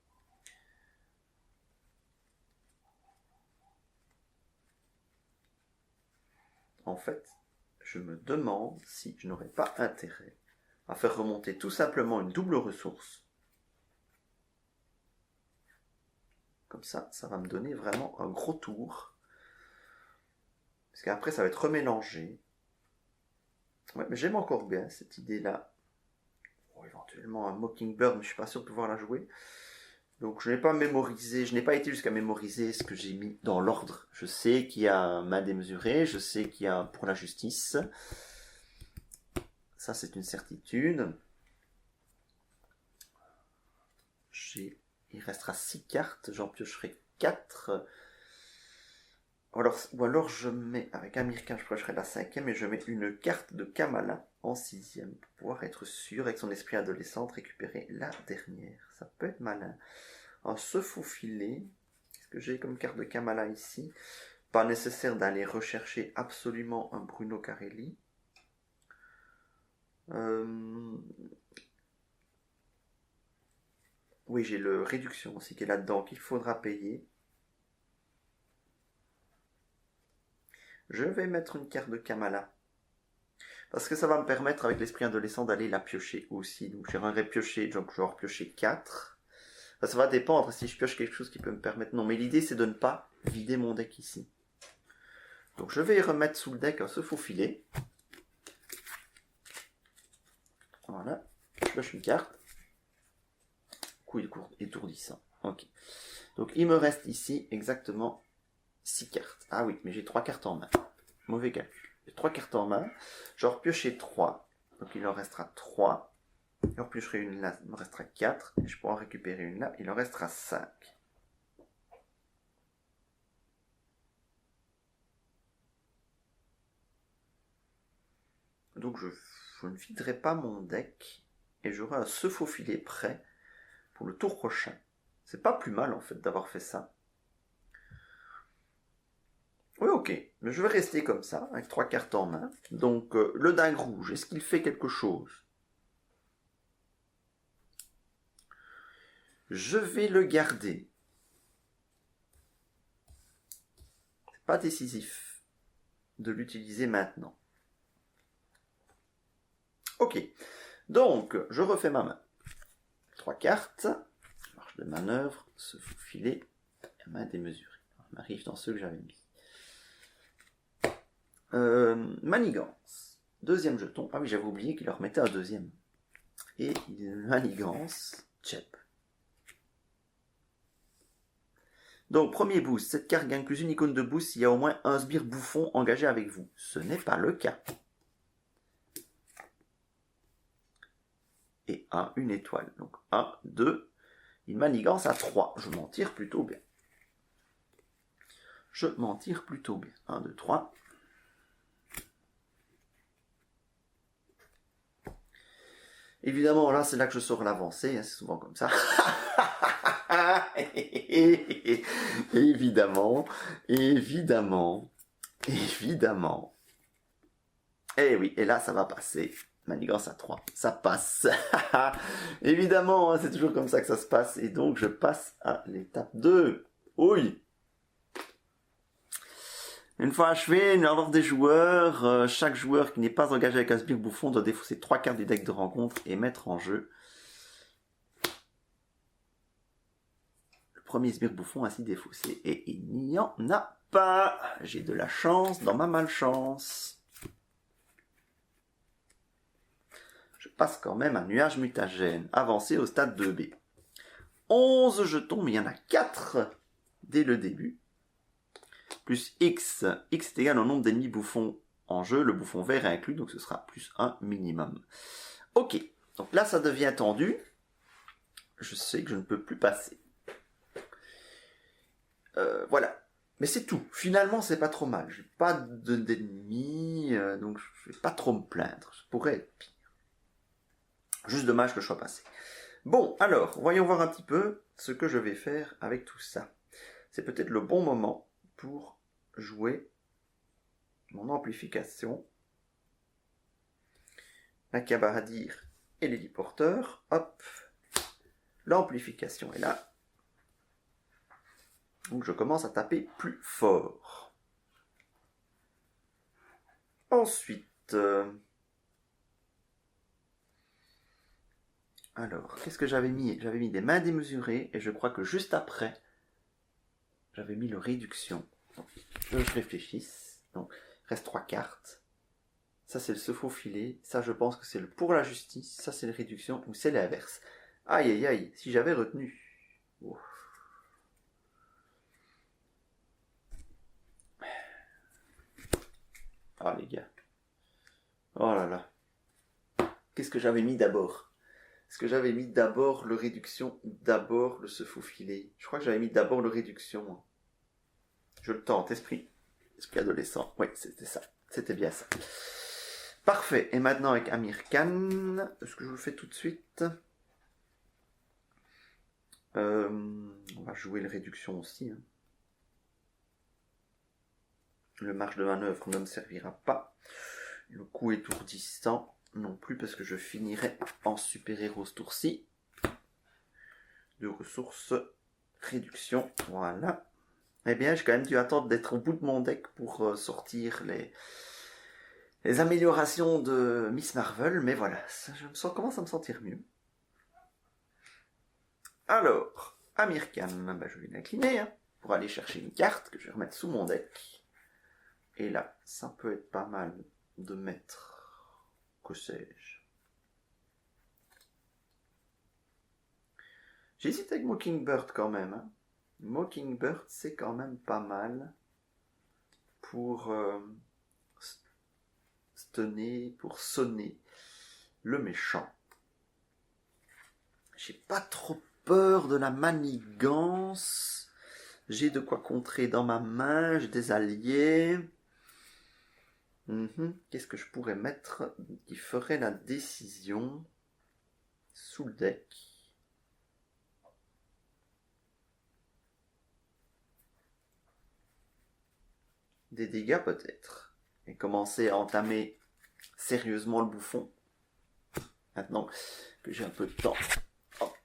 En fait, je me demande si je n'aurais pas intérêt à faire remonter tout simplement une double ressource. Comme ça, ça va me donner vraiment un gros tour. Parce qu'après, ça va être remélangé. Ouais, mais j'aime encore bien cette idée-là. Bon, éventuellement un Mockingbird, mais je suis pas sûr de pouvoir la jouer. Donc je n'ai pas mémorisé, je n'ai pas été jusqu'à mémoriser ce que j'ai mis dans l'ordre. Je sais qu'il y a main démesurée, je sais qu'il y a pour la justice. Ça c'est une certitude. Il restera 6 cartes, j'en piocherai 4. Ou alors je mets, avec Amir Khan, je piocherai la 5e et je mets une carte de Kamala en 6e pour pouvoir être sûr, avec son esprit adolescent, de récupérer la dernière. Ça peut être malin. En se faufiler, qu'est-ce que j'ai comme carte de Kamala ici? Pas nécessaire d'aller rechercher absolument un Bruno Carelli. Oui, j'ai le réduction aussi qui est là-dedans, qu'il faudra payer. Je vais mettre une carte de Kamala. Parce que ça va me permettre, avec l'esprit adolescent, d'aller la piocher aussi. Donc j'aimerais piocher, donc je vais en piocher 4. Ça va dépendre si je pioche quelque chose qui peut me permettre. Non, mais l'idée c'est de ne pas vider mon deck ici. Donc je vais y remettre sous le deck ce faufilet. Voilà. Je pioche une carte. Coup étourdissant. Ok. Donc il me reste ici exactement 6 cartes. Ah oui, mais j'ai 3 cartes en main. Mauvais calcul. J'ai 3 cartes en main. J'en repiocherai 3. Donc il en restera 3. Je repiocherai une là, il me restera 4. Et je pourrai en récupérer une là, il en restera 5. Donc je ne viderai pas mon deck. Et j'aurai un se faufiler prêt pour le tour prochain. C'est pas plus mal en fait d'avoir fait ça. Oui, ok. Mais je vais rester comme ça, avec 3 cartes en main. Donc le dingue rouge, est-ce qu'il fait quelque chose? Je vais le garder. C'est pas décisif de l'utiliser maintenant. Ok. Donc, je refais ma main. 3 cartes. Marge de manœuvre, se faufiler, main démesurée. On arrive dans ceux que j'avais mis. Manigance. Deuxième jeton. Ah oui, j'avais oublié qu'il leur remettait un deuxième. Et manigance, Chep. Donc, premier boost. Cette carte gagne plus une icône de boost s'il y a au moins un sbire bouffon engagé avec vous. Ce n'est pas le cas. Et une étoile. Donc 1, 2. Il manigance à 3. Je m'en tire plutôt bien. 1, 2, 3. Évidemment, là, c'est là que je sors l'avancée. Hein, c'est souvent comme ça. Évidemment. Eh oui, et là, ça va passer. Manigance à 3, ça passe. Évidemment, hein, c'est toujours comme ça que ça se passe. Et donc, je passe à l'étape 2. Oui. Une fois achevé, l'ordre des joueurs, chaque joueur qui n'est pas engagé avec un sbire bouffon doit défausser 3 cartes du deck de rencontre et mettre en jeu le premier sbire bouffon ainsi défaussé. Et il n'y en a pas. J'ai de la chance dans ma malchance. Je passe quand même un nuage mutagène, avancé au stade 2B. 11 jetons, mais il y en a 4 dès le début. Plus X. X est égal au nombre d'ennemis bouffons en jeu. Le bouffon vert est inclus, donc ce sera plus 1 minimum. Ok, donc là ça devient tendu. Je sais que je ne peux plus passer. Voilà. Mais c'est tout. Finalement, c'est pas trop mal. J'ai pas d'ennemis, donc je vais pas trop me plaindre. Ça pourrait être pire. Juste dommage que je sois passé. Bon, alors, voyons voir un petit peu ce que je vais faire avec tout ça. C'est peut-être le bon moment pour jouer mon amplification. La cabardir et l'héliporteur. Hop. L'amplification est là. Donc je commence à taper plus fort. Ensuite... alors, qu'est-ce que j'avais mis? J'avais mis des mains démesurées et je crois que juste après, j'avais mis le réduction. Donc, je réfléchisse. Donc, il reste 3 cartes. Ça, c'est le se faufiler. Ça, je pense que c'est le pour la justice. Ça, c'est le réduction. Ou c'est l'inverse. Aïe, aïe, aïe. Si j'avais retenu. Ouf. Ah, les gars. Oh là là. Qu'est-ce que j'avais mis d'abord? Est-ce que j'avais mis d'abord le réduction ou d'abord le se faufiler? Je crois que j'avais mis d'abord le réduction. Je le tente, esprit adolescent. Oui, c'était ça. C'était bien ça. Parfait. Et maintenant avec Amir Khan, est-ce que je vous le fais tout de suite? On va jouer le réduction aussi. Hein. Le marge de manœuvre ne me servira pas. Le coup étourdissant non plus parce que je finirai en super-héros ce tour-ci. 2 ressources, réduction, voilà. Eh bien, j'ai quand même dû attendre d'être au bout de mon deck pour sortir les améliorations de Miss Marvel, mais voilà, commence à me sentir mieux. Alors, Amir Khan, je vais l'incliner hein, pour aller chercher une carte que je vais remettre sous mon deck. Et là, ça peut être pas mal de mettre, que sais-je. J'hésite avec Mockingbird quand même. Hein. Mockingbird, c'est quand même pas mal pour sonner le méchant. J'ai pas trop peur de la manigance. J'ai de quoi contrer dans ma main. J'ai des alliés. Qu'est-ce que je pourrais mettre qui ferait la décision sous le deck? Des dégâts peut-être. Et commencer à entamer sérieusement le bouffon. Maintenant que j'ai un peu de temps. Hop.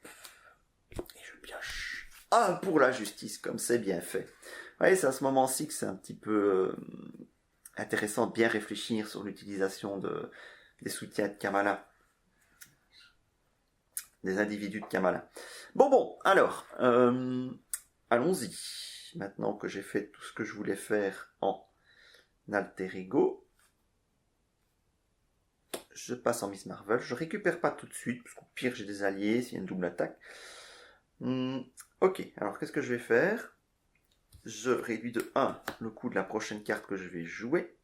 Et je pioche. Ah, pour la justice, comme c'est bien fait. Oui, c'est à ce moment-ci que c'est un petit peu intéressant de bien réfléchir sur l'utilisation des soutiens de Kamala. Des individus de Kamala. Bon, alors, allons-y. Maintenant que j'ai fait tout ce que je voulais faire en alter ego, je passe en Miss Marvel. Je récupère pas tout de suite, parce qu'au pire j'ai des alliés, s'il y a une double attaque. Ok, alors qu'est-ce que je vais faire? Je réduis de 1 le coût de la prochaine carte que je vais jouer.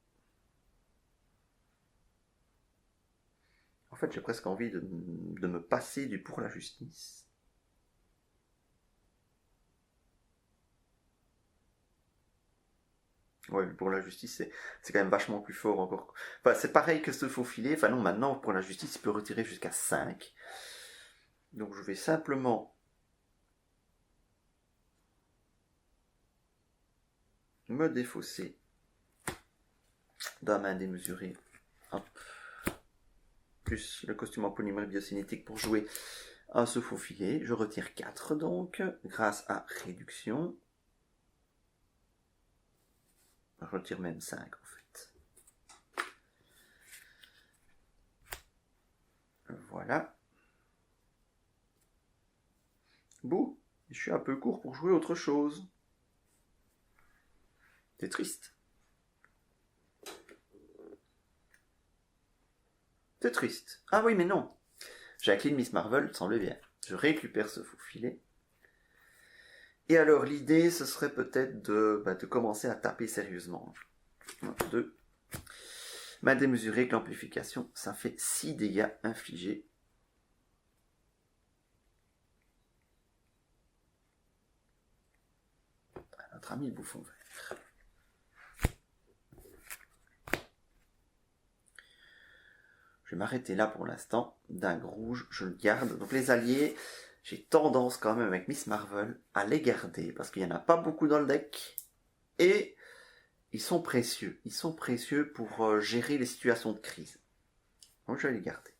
En fait, j'ai presque envie de me passer du pour la justice. Ouais, pour la justice, c'est quand même vachement plus fort encore. Enfin, c'est pareil que ce faufiler. Enfin non, maintenant, pour la justice, il peut retirer jusqu'à 5. Donc je vais simplement me défausser d'un main démesurée. Hop. Plus le costume en polymère biocinétique pour jouer à ce faufiler. Je retire 4 donc, grâce à réduction. Je retire même 5 en fait. Voilà. Bouh, je suis un peu court pour jouer autre chose. C'est triste. C'est triste. Ah oui, mais non. Jacqueline Miss Marvel semble bien. Je récupère ce faufilet. Et alors, l'idée, ce serait peut-être de commencer à taper sérieusement. 1, 2. Mal démesuré que l'amplification, ça fait 6 dégâts infligés. À notre ami le bouffon vert. Je vais m'arrêter là pour l'instant. Dingue rouge, je le garde. Donc les alliés, j'ai tendance quand même avec Miss Marvel à les garder parce qu'il n'y en a pas beaucoup dans le deck. Et ils sont précieux. Ils sont précieux pour gérer les situations de crise. Donc je vais les garder.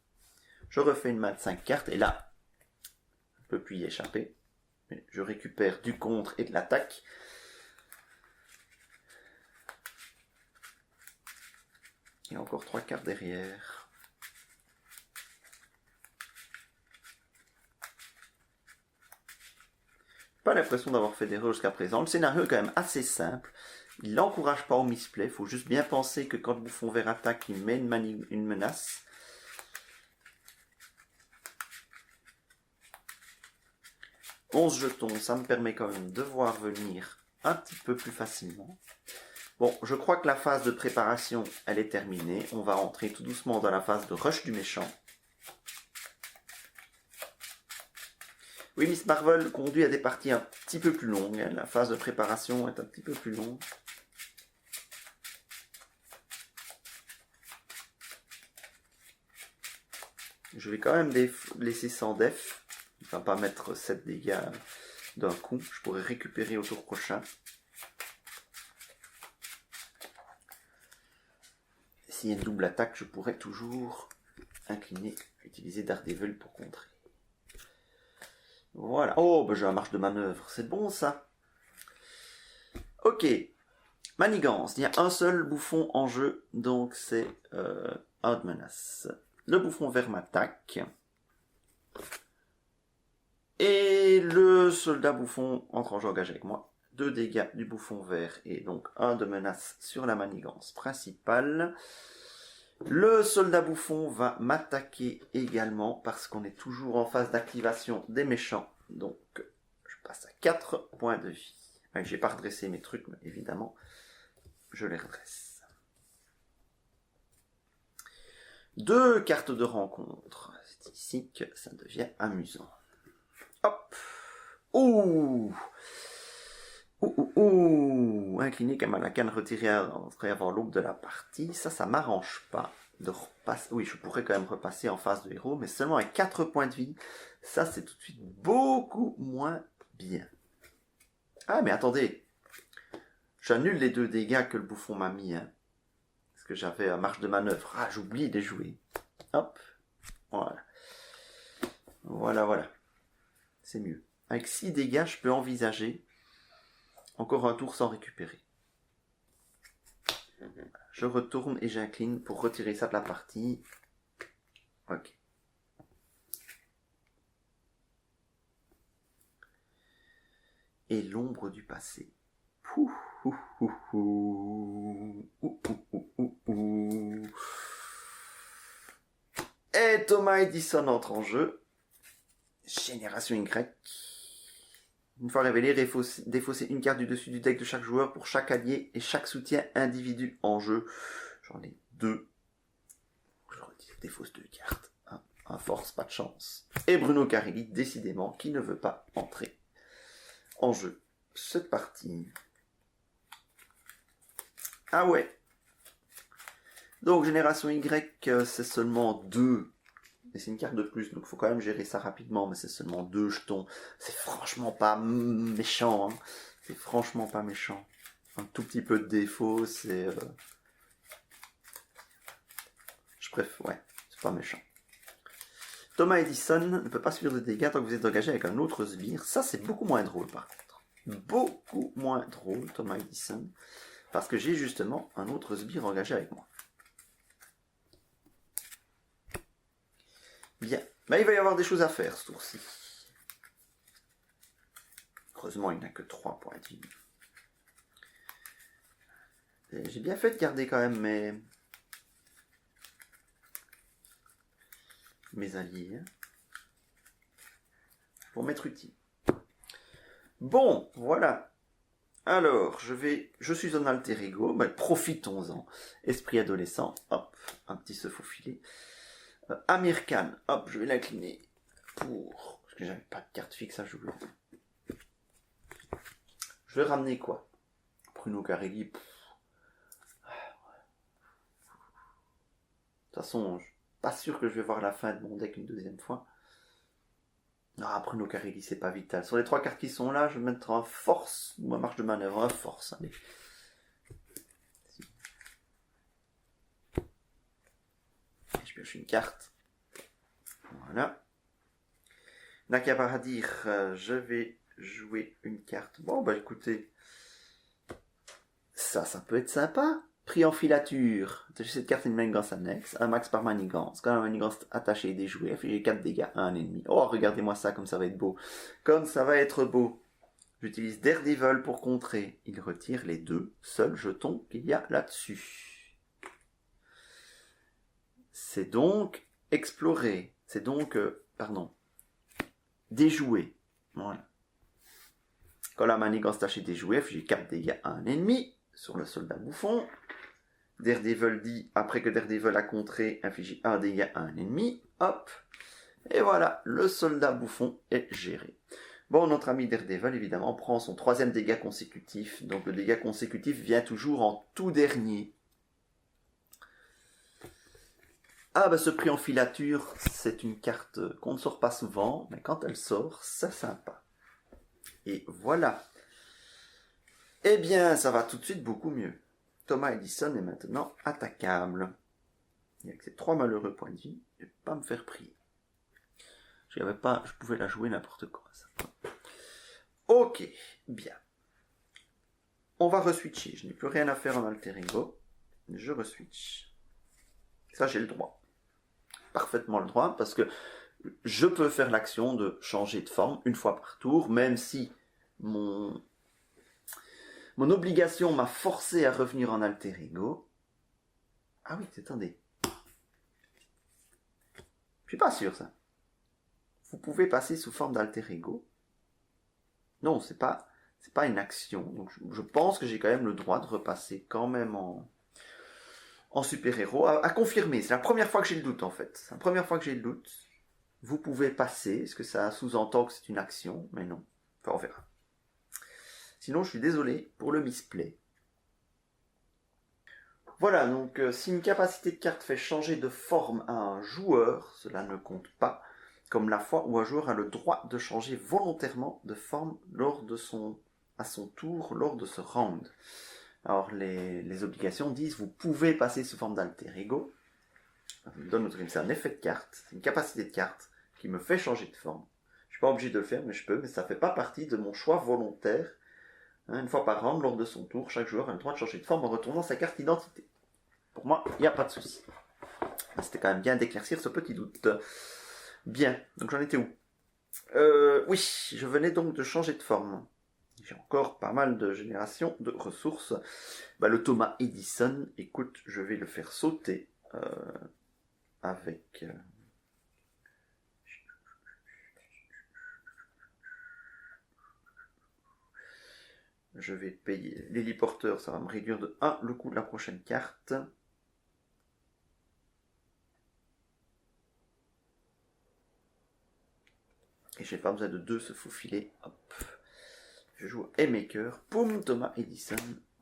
Je refais une main de 5 cartes et là, je ne peux plus y échapper. Mais je récupère du contre et de l'attaque. Et encore 3 cartes derrière. Pas l'impression d'avoir fait d'erreur jusqu'à présent. Le scénario est quand même assez simple. Il l'encourage pas au misplay. Il faut juste bien penser que quand le bouffon vert attaque, il met une menace. « 11 jetons, ça me permet quand même de voir venir un petit peu plus facilement. Bon, je crois que la phase de préparation, elle est terminée. On va entrer tout doucement dans la phase de rush du méchant. Oui, Miss Marvel conduit à des parties un petit peu plus longues. La phase de préparation est un petit peu plus longue. Je vais quand même laisser sans def. Il ne va pas mettre 7 dégâts d'un coup. Je pourrais récupérer au tour prochain. S'il y a une double attaque, je pourrais toujours incliner, utiliser Daredevil pour contrer. Voilà. Oh, bah j'ai un marge de manœuvre. C'est bon, ça. Ok. Manigance. Il y a un seul bouffon en jeu, donc c'est un de menace. Le bouffon vert m'attaque. Et le soldat bouffon entre en jeu engagé avec moi. 2 dégâts du bouffon vert et donc 1 de menace sur la manigance principale. Le soldat bouffon va m'attaquer également parce qu'on est toujours en phase d'activation des méchants. Donc je passe à 4 points de vie. J'ai pas redressé mes trucs, mais évidemment, je les redresse. 2 cartes de rencontre. C'est ici que ça devient amusant. Hop. Ouh. Incliné comme à la canne retirée avant l'aube de la partie. Ça m'arrange pas de repasser. Oui, je pourrais quand même repasser en phase de héros, mais seulement avec 4 points de vie. Ça, c'est tout de suite beaucoup moins bien. Ah, mais attendez. J'annule les 2 dégâts que le bouffon m'a mis. Hein, parce que j'avais un marge de manœuvre. Ah, j'oublie de les jouer. Hop. Voilà. Voilà. C'est mieux. Avec 6 dégâts, je peux envisager encore un tour sans récupérer. Je retourne et j'incline pour retirer ça de la partie. Ok. Et l'ombre du passé. Et Thomas Edison entre en jeu. Génération Y. Une fois révélé, défausser une carte du dessus du deck de chaque joueur pour chaque allié et chaque soutien individu en jeu. J'en ai 2. Je défausse 2 cartes. Un force, pas de chance. Et Bruno Carelli, décidément, qui ne veut pas entrer en jeu cette partie. Ah ouais. Donc, Génération Y, c'est seulement 2. Mais c'est une carte de plus, donc il faut quand même gérer ça rapidement, mais c'est seulement 2 jetons. C'est franchement pas méchant, hein. C'est franchement pas méchant. Un tout petit peu de défaut, c'est... ouais, c'est pas méchant. Thomas Edison ne peut pas subir de dégâts tant que vous êtes engagé avec un autre sbire. Ça, c'est beaucoup moins drôle, par contre. Beaucoup moins drôle, Thomas Edison, parce que j'ai justement un autre sbire engagé avec moi. Bien. Mais il va y avoir des choses à faire ce tour-ci. Heureusement, il n'a que 3 points de vie. J'ai bien fait de garder quand même mes alliés. Hein, pour m'être utile. Bon, voilà. Alors, je suis un alter ego. Ben, profitons-en. Esprit adolescent. Hop, un petit se faufiler. Amir Khan, hop, je vais l'incliner pour... Parce que j'avais pas de carte fixe à jouer. Je vais ramener quoi? Bruno Carelli. De toute façon, je suis pas sûr que je vais voir la fin de mon deck une deuxième fois. Ah, Bruno Carelli, c'est pas vital. Sur les 3 cartes qui sont là, je vais mettre un force ou un marge de manœuvre. Un force, allez. Je pioche une carte. Voilà. Nakabaradir, je vais jouer une carte. Bon, bah écoutez, ça peut être sympa. Prix en filature. Cette carte est une manigance annexe. Un max par manigance. Quand la manigance attachée est déjouée, elle fait 4 dégâts à un ennemi. Oh, regardez-moi ça, comme ça va être beau. Comme ça va être beau. J'utilise Daredevil pour contrer. Il retire les 2 seuls jetons qu'il y a là-dessus. C'est donc explorer. C'est donc, déjouer. Voilà. Quand la manigance tâche déjouée, j'ai 4 dégâts à un ennemi sur le soldat bouffon. Daredevil dit, après que Daredevil a contré, inflige 1 dégât à un ennemi. Hop. Et voilà, le soldat bouffon est géré. Bon, notre ami Daredevil, évidemment, prend son 3e dégât consécutif. Donc le dégât consécutif vient toujours en tout dernier. Ah, bah ce prix en filature, c'est une carte qu'on ne sort pas souvent, mais quand elle sort, c'est sympa. Et voilà. Eh bien, ça va tout de suite beaucoup mieux. Thomas Edison est maintenant attaquable. Et avec ces 3 malheureux points de vie, je ne vais pas me faire prier. Je pouvais la jouer n'importe quoi, ça. Ok, bien. On va reswitcher. Je n'ai plus rien à faire en alter ego. Je reswitch. Ça, j'ai le droit. Parfaitement le droit, parce que je peux faire l'action de changer de forme une fois par tour, même si mon obligation m'a forcé à revenir en alter ego. Ah oui, attendez. Je suis pas sûr, ça. Vous pouvez passer sous forme d'alter ego. Non, c'est pas une action. Donc je pense que j'ai quand même le droit de repasser quand même en super-héros. À confirmer. C'est la première fois que j'ai le doute, en fait. C'est la première fois que j'ai le doute. Vous pouvez passer. Est-ce que ça sous-entend que c'est une action? Mais non. Enfin, on verra. Sinon, je suis désolé pour le misplay. Voilà, donc si une capacité de carte fait changer de forme à un joueur, cela ne compte pas, comme la fois où un joueur a le droit de changer volontairement de forme à son tour lors de ce round. Alors les obligations disent, vous pouvez passer sous forme d'alter ego. Ça me donne c'est un effet de carte, c'est une capacité de carte qui me fait changer de forme. Je suis pas obligé de le faire, mais je peux, mais ça fait pas partie de mon choix volontaire. Une fois par round, lors de son tour, chaque joueur a le droit de changer de forme en retournant sa carte d'identité. Pour moi, il n'y a pas de souci. C'était quand même bien d'éclaircir ce petit doute. Bien, donc j'en étais où? Oui, je venais donc de changer de forme. J'ai encore pas mal de générations de ressources. Le Thomas Edison, écoute, je vais le faire sauter avec... Je vais payer l'héliporteur, ça va me réduire de 1 le coût de la prochaine carte. Et j'ai pas besoin de 2 se faufiler. Hop. Je joue Haymaker. Poum, Thomas Edison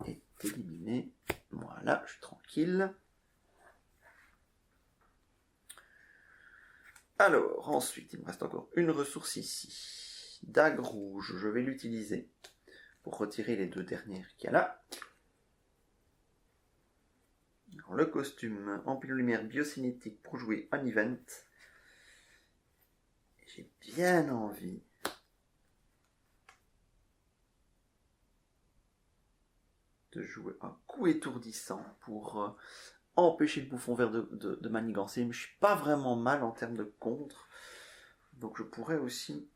est éliminé. Voilà, je suis tranquille. Alors, ensuite, il me reste encore une ressource ici. Dague rouge, je vais l'utiliser pour retirer les 2 dernières qu'il y a là. Alors, le costume Empile lumière biocinétique pour jouer un event. J'ai bien envie de jouer un coup étourdissant pour empêcher le bouffon vert de manigancer, mais je suis pas vraiment mal en termes de contre, donc je pourrais aussi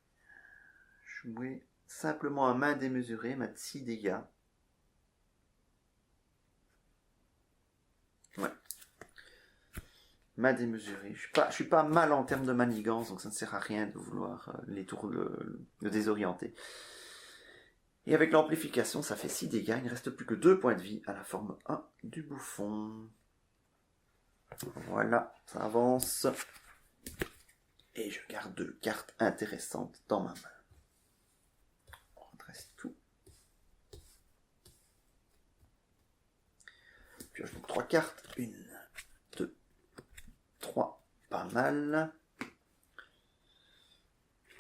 jouer simplement à main démesurée, mettre 6 dégâts. Ouais. Main démesurée. Je suis pas mal en termes de manigance, donc ça ne sert à rien de vouloir les tours le désorienter. Et avec l'amplification, ça fait 6 dégâts, il ne reste plus que 2 points de vie à la forme 1 du bouffon. Voilà, ça avance. Et je garde 2 cartes intéressantes dans ma main. On redresse tout. Pioche donc 3 cartes. 1, 2, 3. Pas mal.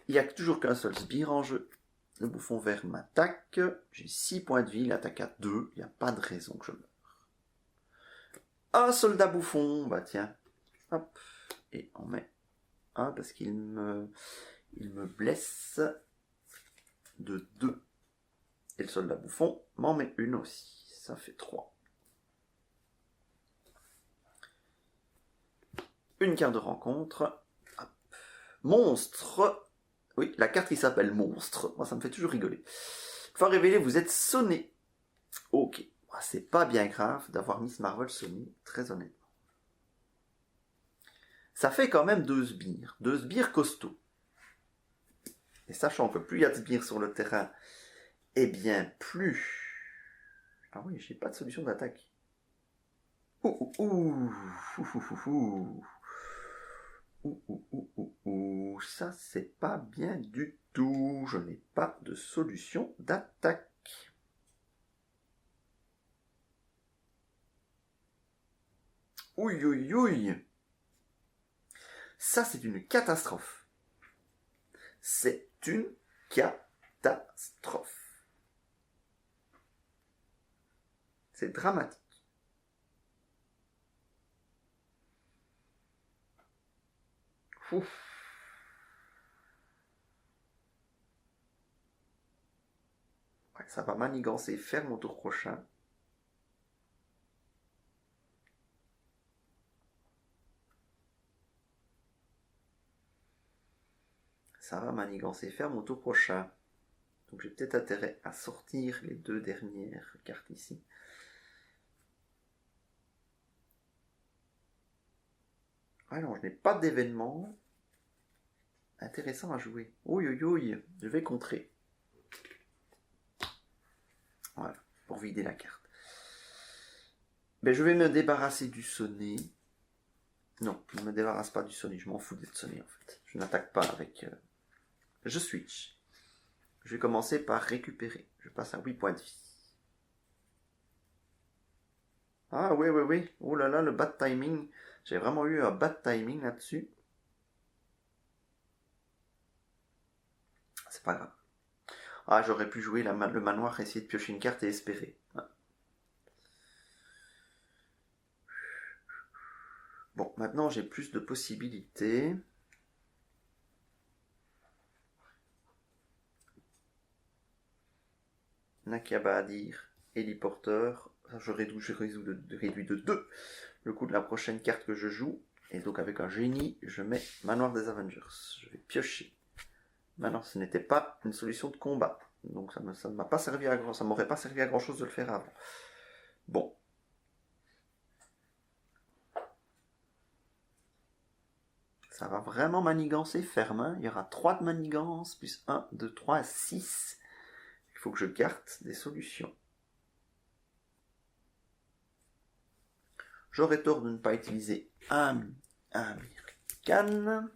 Il n'y a toujours qu'un seul sbire en jeu. Le bouffon vert m'attaque. J'ai 6 points de vie. Il attaque à 2. Il n'y a pas de raison que je meure. Un soldat bouffon. Bah tiens. Hop. Et on met un parce qu'il me blesse de 2. Et le soldat bouffon m'en met une aussi. Ça fait 3. Une carte de rencontre. Hop. Monstre. Oui, la carte qui s'appelle Monstre. Moi, ça me fait toujours rigoler. Fois révélée, vous êtes sonné. Ok. C'est pas bien grave d'avoir Miss Marvel sonné, très honnêtement. Ça fait quand même 2 sbires costauds. Et sachant que plus il y a de sbires sur le terrain, eh bien plus... Ah oui, j'ai pas de solution d'attaque. Ça c'est pas bien du tout. Je n'ai pas de solution d'attaque. Ouille, ouille, ouille. Ça, c'est une catastrophe. C'est une catastrophe. C'est dramatique. Ouf. Ouais, ça va manigancer ferme au tour prochain. Ça va manigancer ferme au tour prochain. Donc j'ai peut-être intérêt à sortir les 2 dernières cartes ici. Ah non, je n'ai pas d'événement intéressant à jouer. Ouille, ouille, ouille, je vais contrer. Voilà, pour vider la carte. Mais je vais me débarrasser du sonnet. Non, je ne me débarrasse pas du sonnet, je m'en fous d'être sonné en fait. Je n'attaque pas avec... Je switch. Je vais commencer par récupérer. Je passe à 8 points de vie. Ah oui, oui, oui. Oh là là, le bad timing. J'ai vraiment eu un bad timing là-dessus. C'est pas grave. Ah, j'aurais pu jouer le manoir, essayer de piocher une carte et espérer. Ah. Bon, maintenant j'ai plus de possibilités. Nakabadir, héliporteur. Je réduis de 2 le coût de la prochaine carte que je joue. Et donc avec un génie, je mets Manoir des Avengers. Je vais piocher. Maintenant, ce n'était pas une solution de combat. Donc ça ne m'a pas servi à grand, ça m'aurait pas servi à grand chose de le faire avant. Bon. Ça va vraiment manigancer ferme. Hein. Il y aura 3 de manigance, plus 1, 2, 3, 6. Il faut que je garde des solutions. J'aurais tort de ne pas utiliser un American.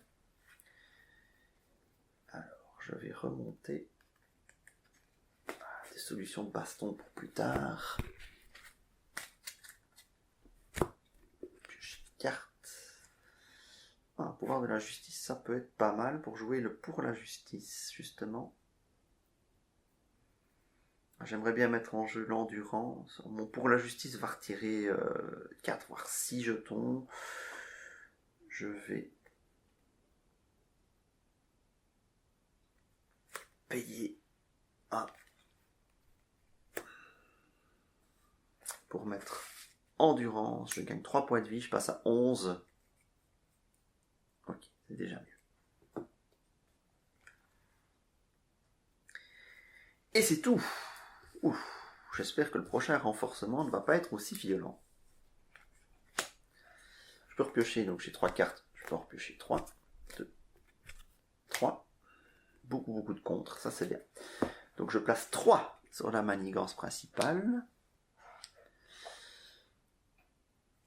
Alors, je vais remonter des solutions de baston pour plus tard. Carte. Ah, pouvoir de la justice, ça peut être pas mal pour jouer le pour la justice, justement. J'aimerais bien mettre en jeu l'endurance. Mon pour la justice va retirer 4 voire 6 jetons. Je vais payer 1 pour mettre endurance. Je gagne 3 points de vie, je passe à 11. Ok, c'est déjà mieux. Et c'est tout. Ouf, j'espère que le prochain renforcement ne va pas être aussi violent. Je peux repiocher, donc j'ai 3 cartes. Je peux en repiocher 3, 2, 3. Beaucoup de contre, ça c'est bien. Donc je place 3 sur la manigance principale.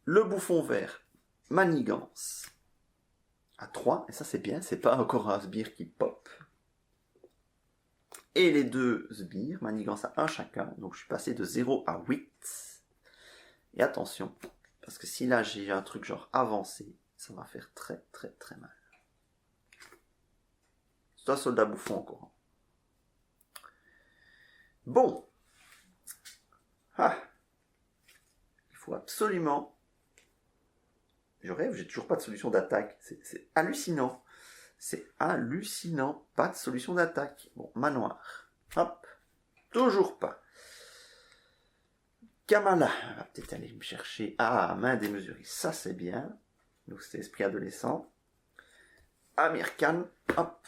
Le bouffon vert, manigance à 3, et ça c'est bien, c'est pas encore un sbire qui pop. Et les 2 sbires, manigance à 1 chacun, donc je suis passé de 0 à 8. Et attention, parce que si là j'ai un truc genre avancé, ça va faire très mal. C'est un soldat bouffon encore. Bon. Ah. Il faut absolument... Je rêve, j'ai toujours pas de solution d'attaque. C'est hallucinant. C'est hallucinant. Pas de solution d'attaque. Bon, manoir. Hop. Toujours pas. Kamala. On va peut-être aller me chercher. Ah, main démesurée. Ça, c'est bien. Donc, c'est esprit adolescent. Amir Khan. Hop.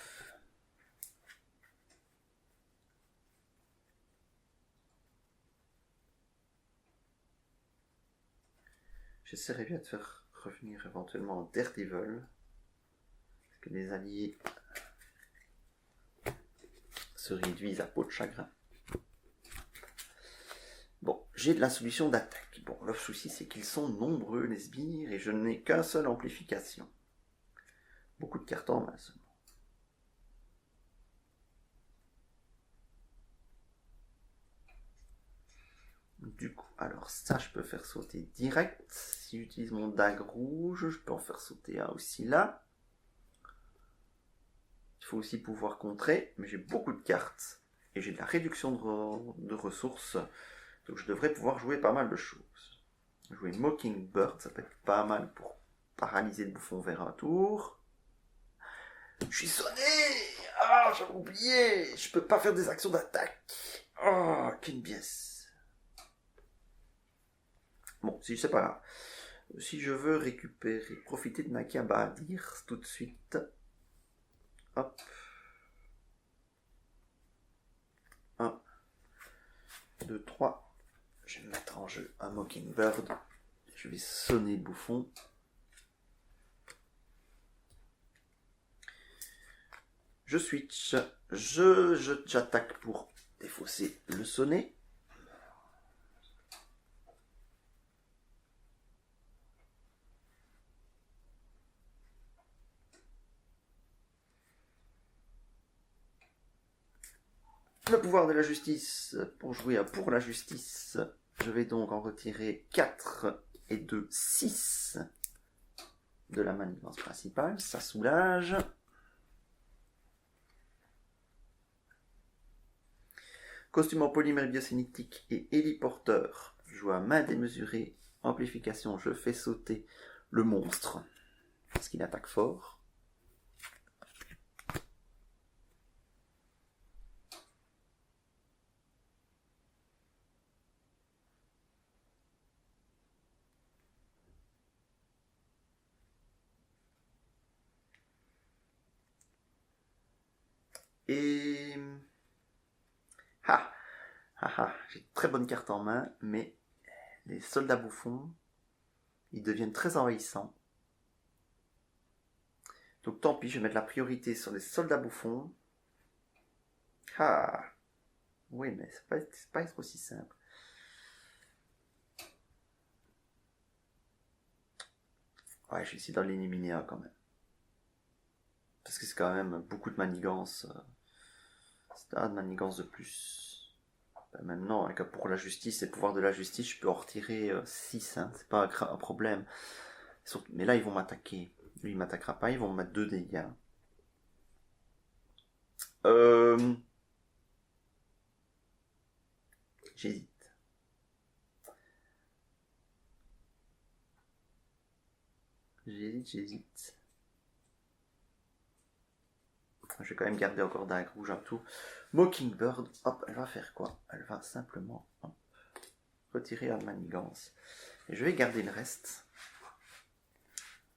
J'essaierai bien de faire revenir éventuellement Daredevil. Parce que les alliés se réduisent à peau de chagrin. Bon, j'ai de la solution d'attaque. Bon, le souci c'est qu'ils sont nombreux les sbires et je n'ai qu'un seul amplification. Beaucoup de cartes en main seulement. Du coup, alors ça je peux faire sauter direct. Si j'utilise mon dague rouge, je peux en faire sauter un aussi là. Il faut aussi pouvoir contrer, mais j'ai beaucoup de cartes. Et j'ai de la réduction de ressources. Donc je devrais pouvoir jouer pas mal de choses. Jouer Mockingbird, ça peut être pas mal pour paralyser le bouffon vert un tour. Je suis sonné! Ah, j'avais oublié! Je peux pas faire des actions d'attaque. Oh, qu'une pièce. Bon, si c'est pas grave. Si je veux récupérer, profiter de ma Kabadir tout de suite. Hop. 1, 2, 3. Je vais mettre en jeu un Mockingbird. Je vais sonner le bouffon. Je switch. J'attaque pour défausser le sonnet. Le pouvoir de la justice, pour jouer à pour la justice, je vais donc en retirer 4 et 2, 6 de la manigance principale, ça soulage. Costume en polymère biocinétique et héliporteur, je joue à main démesurée, amplification, je fais sauter le monstre, parce qu'il attaque fort. Et... j'ai de très bonnes cartes en main, mais les soldats bouffons, ils deviennent très envahissants. Donc tant pis, je vais mettre la priorité sur les soldats bouffons. Ah, oui, mais c'est pas être aussi simple. Ouais, je vais essayer d'en éliminer un quand même. Parce que c'est quand même beaucoup de manigances. C'est un de manigances de plus. Ben maintenant, avec pour la justice et le pouvoir de la justice, je peux en retirer 6. Hein, c'est pas un problème. Mais là, ils vont m'attaquer. Lui, il m'attaquera pas, ils vont me mettre 2 dégâts. J'hésite. J'hésite. Je vais quand même garder encore dague rouge un tout. Mockingbird, hop, elle va faire quoi? Elle va simplement hop, retirer la manigance. Et je vais garder le reste.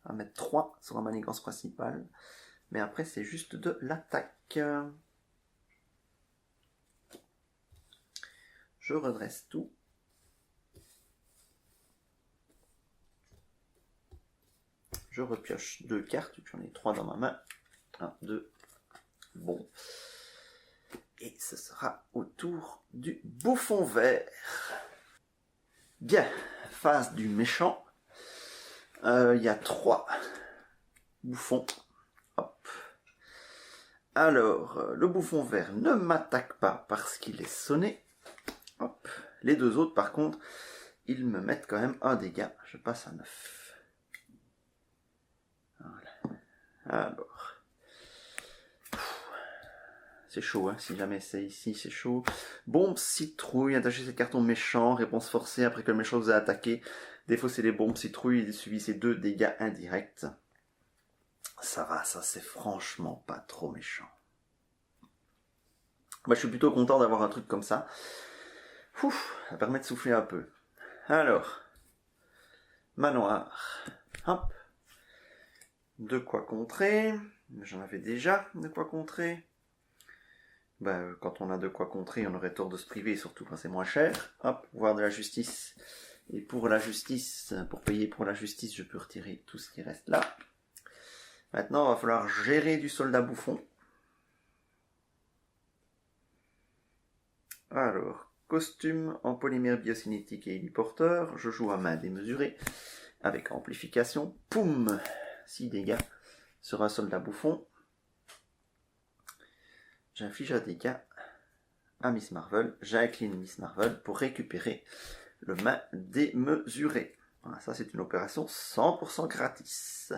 On va mettre 3 sur la manigance principale. Mais après, c'est juste de l'attaque. Je redresse tout. Je repioche 2 cartes, j'en ai 3 dans ma main. 1, 2. Bon. Et ce sera au tour du bouffon vert. Bien, face du méchant. Il y a 3 bouffons. Hop. Alors, le bouffon vert ne m'attaque pas parce qu'il est sonné. Hop. Les 2 autres, par contre, ils me mettent quand même un dégât. Je passe à 9. Voilà. Alors. C'est chaud, hein. Si jamais c'est ici, c'est chaud. Bombe citrouille, attachez ces cartons méchants, réponse forcée après que le méchant vous a attaqué. Défaussez les bombes citrouilles et subissez 2 dégâts indirects. Ça va, ça c'est franchement pas trop méchant. Moi je suis plutôt content d'avoir un truc comme ça. Ouf, ça permet de souffler un peu. Alors, manoir. Hop. De quoi contrer. J'en avais déjà de quoi contrer. Quand on a de quoi contrer, on aurait tort de se priver, surtout quand c'est moins cher. Hop, pouvoir de la justice. Et pour la justice, pour payer pour la justice, je peux retirer tout ce qui reste là. Maintenant, il va falloir gérer du soldat bouffon. Alors, costume en polymère biocinétique et héliporteur. Je joue à main démesurée avec amplification. Poum, 6 dégâts sur un soldat bouffon. J'inflige un dégât à Miss Marvel. J'incline Miss Marvel pour récupérer le main démesuré. Voilà, ça c'est une opération 100% gratis.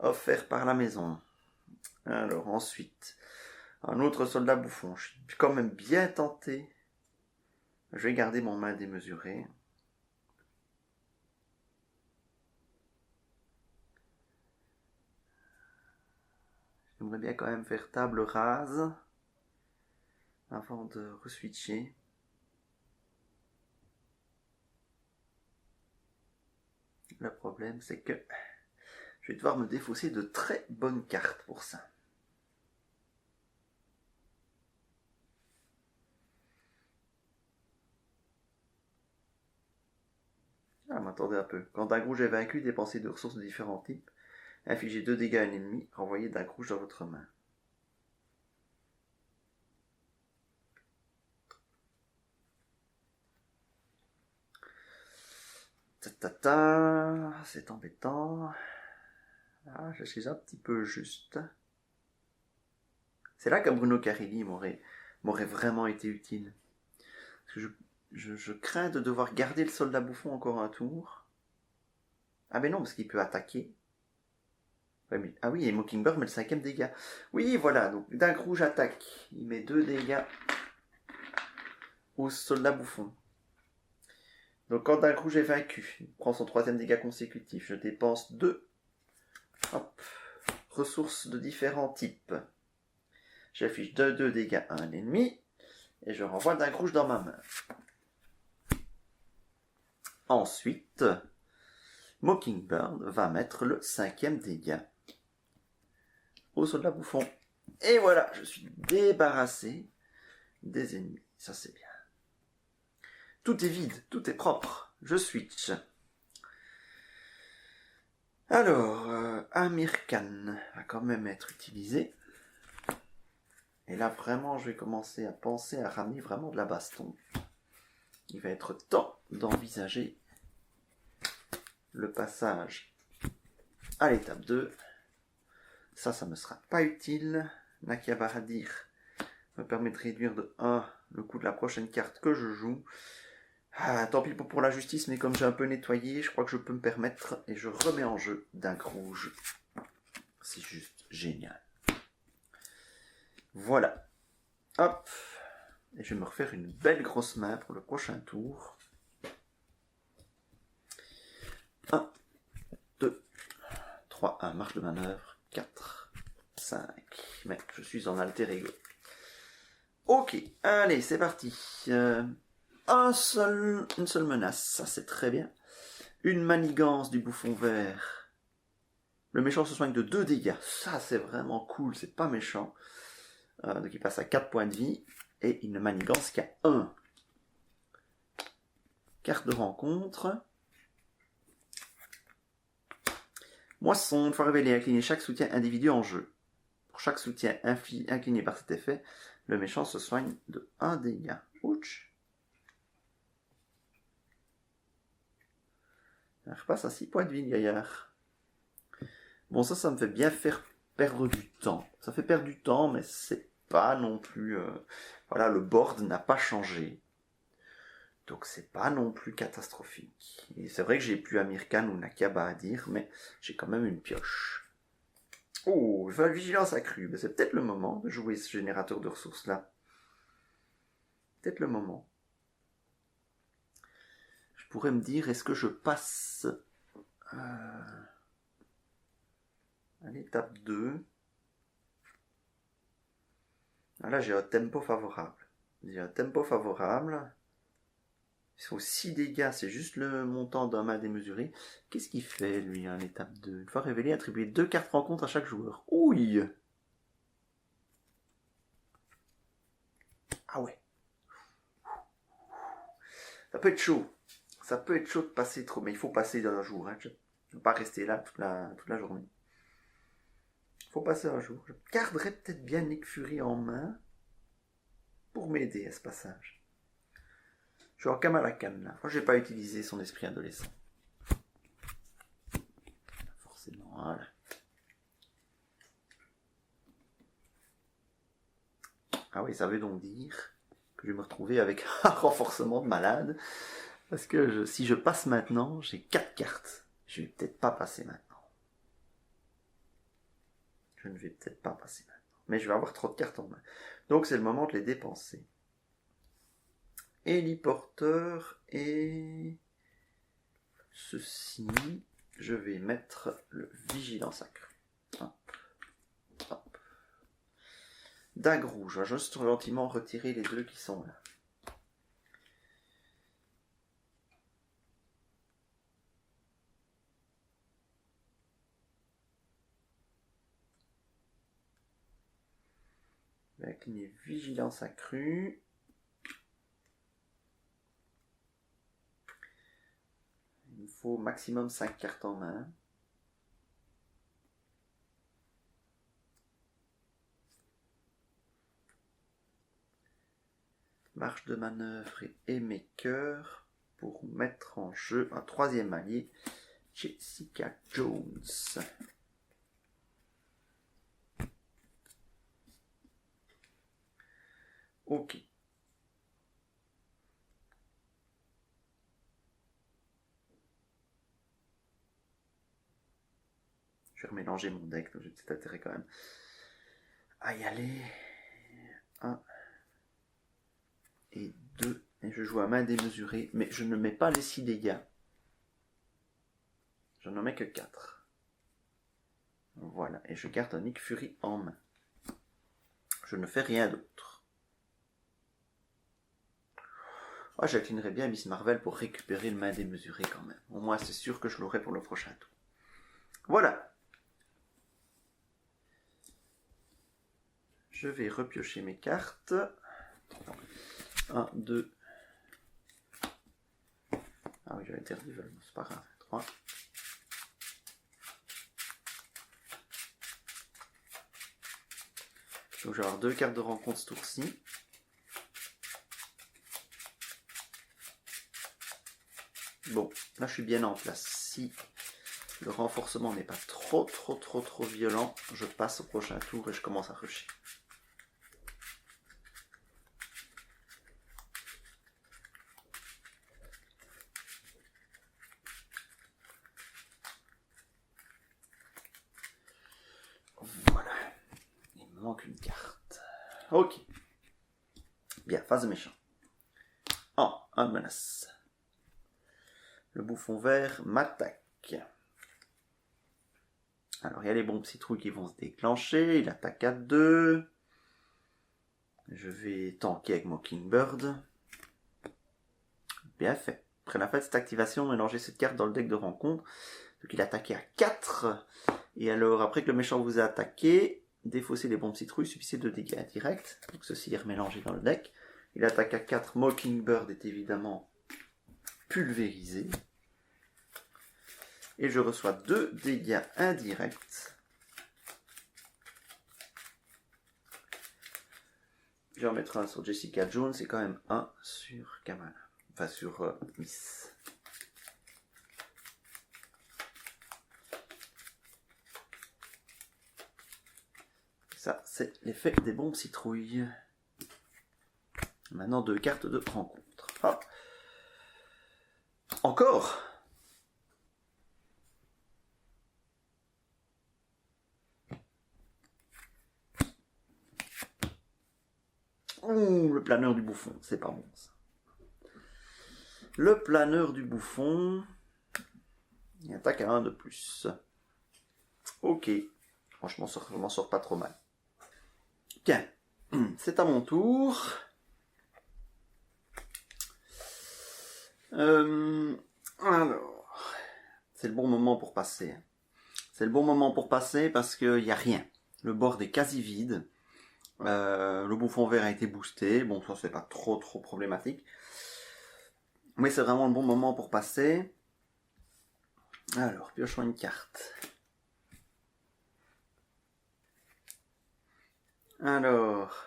Offert par la maison. Alors ensuite, un autre soldat bouffon. Je suis quand même bien tenté. Je vais garder mon main démesuré. J'aimerais bien quand même faire table rase avant de reswitcher. Le problème c'est que je vais devoir me défausser de très bonnes cartes pour ça. Ah, m'attendez un peu. Quand un rouge est vaincu, dépensez 2 ressources de différents types. Infligez 2 dégâts à un ennemi. Renvoyez d'un rouge dans votre main. C'est embêtant. Ah, je suis un petit peu juste. C'est là que Bruno Carilli m'aurait vraiment été utile. Parce que je crains de devoir garder le soldat bouffon encore un tour. Ah mais non, parce qu'il peut attaquer. Ouais, mais, ah oui, et Mockingbird met le 5e dégât. Oui, voilà, donc d'un rouge attaque. Il met 2 dégâts au soldat bouffon. Donc quand un rouge est vaincu, il prend son 3e dégât consécutif. Je dépense 2 ressources de différents types. J'affiche 2 dégâts à un ennemi. Et je renvoie d'un rouge dans ma main. Ensuite, Mockingbird va mettre le 5e dégât au soldat bouffon. Et voilà, je suis débarrassé des ennemis. Ça c'est bien. Tout est vide, tout est propre. Je switch. Alors, Amir Khan va quand même être utilisé. Et là, vraiment, je vais commencer à penser à ramener vraiment de la baston. Il va être temps d'envisager le passage à l'étape 2. Ça me sera pas utile. Nakia Baradir me permet de réduire de 1 le coût de la prochaine carte que je joue. Ah, tant pis pour la justice, mais comme j'ai un peu nettoyé, je crois que je peux me permettre et je remets en jeu d'un rouge. C'est juste génial. Voilà. Hop. Et je vais me refaire une belle grosse main pour le prochain tour. 1, 2, 3, 1, marge de manœuvre, 4, 5. Mais je suis en alter ego. Ok, allez, c'est parti. Une seule menace, ça c'est très bien. Une manigance du bouffon vert. Le méchant se soigne de 2 dégâts. Ça c'est vraiment cool, c'est pas méchant. Donc il passe à 4 points de vie. Et il ne manigance qu'à 1. Carte de rencontre. Moisson, une fois révélé, incliner chaque soutien individu en jeu. Pour chaque soutien incliné par cet effet, le méchant se soigne de 1 dégât. Ouch. Il repasse à 6 points de vie, le gaillard. Bon, ça me fait bien faire perdre du temps. Ça fait perdre du temps, mais c'est pas non plus... Voilà, le board n'a pas changé. Donc c'est pas non plus catastrophique. Et c'est vrai que j'ai plus Amir Khan ou Nakaba à dire, mais j'ai quand même une pioche. Oh, vigilance accrue. C'est peut-être le moment de jouer ce générateur de ressources là. Peut-être le moment. Je pourrais me dire, est-ce que je passe à l'étape 2? Ah, là j'ai un tempo favorable. J'ai un tempo favorable. Il faut 6 dégâts, c'est juste le montant d'un main démesuré. Qu'est-ce qu'il fait, lui, en étape 2? Une fois révélé, attribuer 2 cartes rencontre à chaque joueur. Ouille! Ah ouais. Ça peut être chaud. ça peut être chaud de passer trop, mais il faut passer un jour. Hein. Je ne peux pas rester là toute la journée. Il faut passer un jour. Je garderais peut-être bien Nick Fury en main pour m'aider à ce passage. Je suis en Kamala Khan là. Moi, je n'ai pas utilisé son esprit adolescent. Forcément, voilà. Ah oui, ça veut donc dire que je vais me retrouver avec un renforcement de malade. Parce que si je passe maintenant, j'ai 4 cartes. Je vais peut-être pas passer maintenant. Je ne vais peut-être pas passer maintenant. Mais je vais avoir trop de cartes en main. Donc c'est le moment de les dépenser. Héliporteur et ceci. Je vais mettre le vigilance accrue. Hop. Hop. Dague rouge. Je vais juste gentiment retirer les 2 qui sont là. Je vais incliner vigilance accrue. Il me faut maximum 5 cartes en main. Marge de manœuvre et mes cœurs pour mettre en jeu un 3e allié, Jessica Jones. Ok. Je vais remélanger mon deck, donc j'ai peut-être intérêt quand même à y aller. 1 et 2. Et je joue à main démesurée, mais je ne mets pas les 6 dégâts. Je n'en mets que 4. Voilà, et je garde un Nick Fury en main. Je ne fais rien d'autre. Oh, j'inclinerais bien Miss Marvel pour récupérer le main démesuré quand même. Au moins, c'est sûr que je l'aurai pour le prochain tour. Voilà. Je vais repiocher mes cartes. 1, 2. Ah oui, j'avais interdit, c'est pas grave. 3. Donc je vais avoir 2 cartes de rencontre ce tour-ci. Bon, là je suis bien en place. Si le renforcement n'est pas trop violent, je passe au prochain tour et je commence à rusher. Voilà. Il me manque une carte. Ok. Bien, phase de méchant. Oh, un menace. Le bouffon vert m'attaque. Alors, il y a les bombes citrouilles qui vont se déclencher. Il attaque à 2. Je vais tanker avec Mockingbird. Bien fait. Après la fin de cette activation, mélangez cette carte dans le deck de rencontre. Donc il a attaqué à 4. Et alors, après que le méchant vous a attaqué, défaussez les bombes citrouilles, subissez 2 dégâts directs. Donc ceci est remélangé dans le deck. Il attaque à 4. Mockingbird est évidemment pulvérisé. Et je reçois 2 dégâts indirects. Je vais en mettre un sur Jessica Jones et quand même un sur Kamala. Enfin sur Miss. Ça, c'est l'effet des bombes citrouilles. Maintenant 2 cartes de rencontre. Hop. Encore. Ouh, le planeur du bouffon, c'est pas bon ça. Le planeur du bouffon, il attaque à 1 de plus. Ok, franchement, je m'en sors pas trop mal. Tiens, c'est à mon tour. Alors, c'est le bon moment pour passer. C'est le bon moment pour passer parce qu'il n'y a rien. Le board est quasi vide. Le bouffon vert a été boosté. Bon, ça c'est pas trop problématique. Mais c'est vraiment le bon moment pour passer. Alors, piochons une carte. Alors...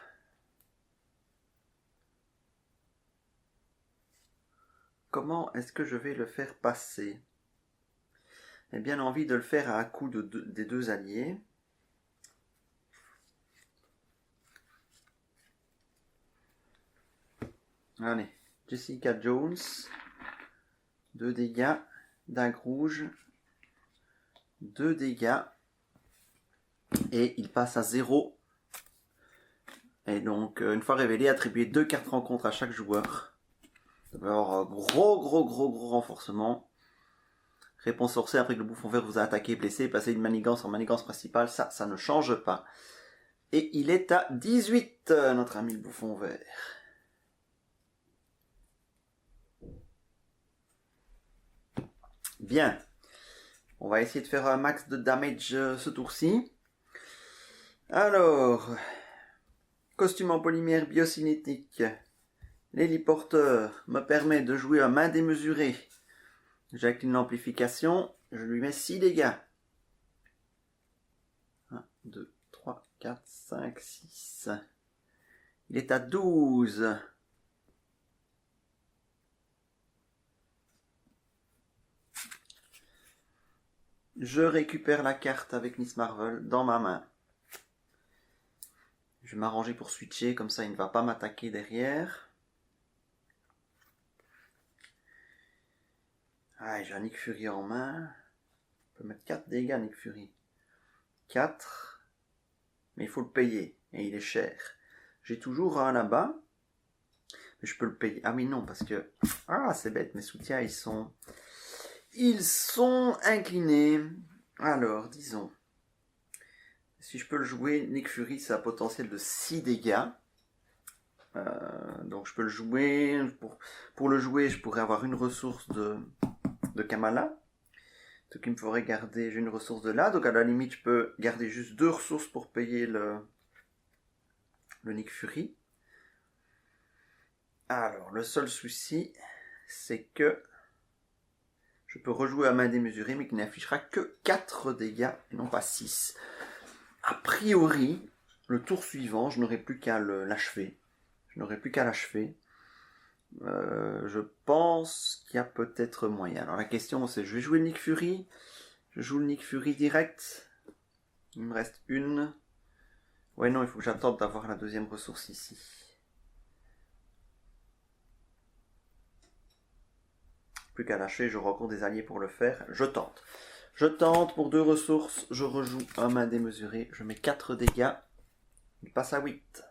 Comment est-ce que je vais le faire passer? J'ai bien envie de le faire à coup des deux alliés. Allez, Jessica Jones, 2 dégâts, dague rouge, 2 dégâts, et il passe à 0. Et donc, une fois révélé, attribuer 2 cartes rencontre à chaque joueur. Ça va avoir un gros renforcement. Réponse sorcière après que le bouffon vert vous a attaqué, blessé, passer d'une manigance en manigance principale, ça ne change pas. Et il est à 18, notre ami le bouffon vert. Bien. On va essayer de faire un max de damage ce tour-ci. Alors, costume en polymère biocinétique. L'héliporteur me permet de jouer à main démesurée. J'active l'amplification, je lui mets 6 dégâts. 1, 2, 3, 4, 5, 6. Il est à 12. Je récupère la carte avec Miss Marvel dans ma main. Je vais m'arranger pour switcher, comme ça il ne va pas m'attaquer derrière. Ah, j'ai un Nick Fury en main. Je peux mettre 4 dégâts Nick Fury. 4. Mais il faut le payer. Et il est cher. J'ai toujours un là-bas. Mais je peux le payer. Ah oui, non, parce que... Ah, c'est bête. Mes soutiens, ils sont inclinés. Alors, disons... Si je peux le jouer, Nick Fury, ça a un potentiel de 6 dégâts. Donc je peux le jouer. Pour le jouer, je pourrais avoir une ressource de Kamala. Ce qui me ferait garder, j'ai une ressource de là. Donc à la limite, je peux garder juste 2 ressources pour payer le Nick Fury. Alors, le seul souci, c'est que je peux rejouer à main démesurée, mais qui n'affichera que 4 dégâts et non pas 6. A priori, le tour suivant, je n'aurai plus qu'à l'achever. Je pense qu'il y a peut-être moyen. Alors la question c'est, je vais jouer le Nick Fury. Je joue le Nick Fury direct. Il me reste une. Ouais non, il faut que j'attende d'avoir la deuxième ressource ici. Plus qu'à lâcher, je rencontre des alliés pour le faire. Je tente. Je tente pour 2 ressources. Je rejoue un main démesuré. Je mets 4 dégâts. Il passe à 8.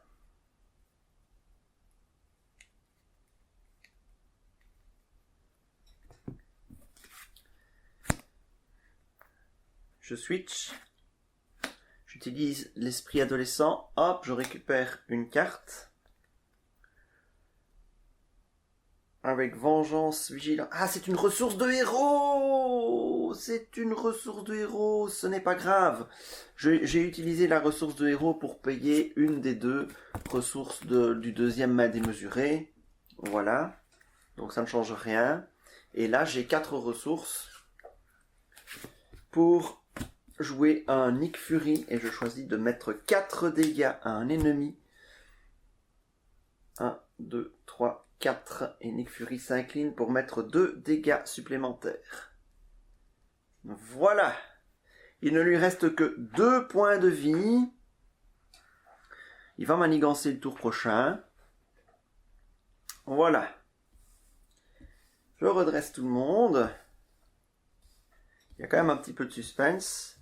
Je switch. J'utilise l'esprit adolescent. Hop, je récupère une carte. Avec vengeance, vigilance. Ah, c'est une ressource de héros! C'est une ressource de héros, ce n'est pas grave. J'ai utilisé la ressource de héros pour payer une des 2 ressources du deuxième main démesuré. Voilà. Donc ça ne change rien. Et là, j'ai 4 ressources pour jouer un Nick Fury. Et je choisis de mettre 4 dégâts à un ennemi. 1, 2, 3, 4. Et Nick Fury s'incline pour mettre 2 dégâts supplémentaires. Voilà. Il ne lui reste que 2 points de vie. Il va manigancer le tour prochain. Voilà. Je redresse tout le monde. Il y a quand même un petit peu de suspense.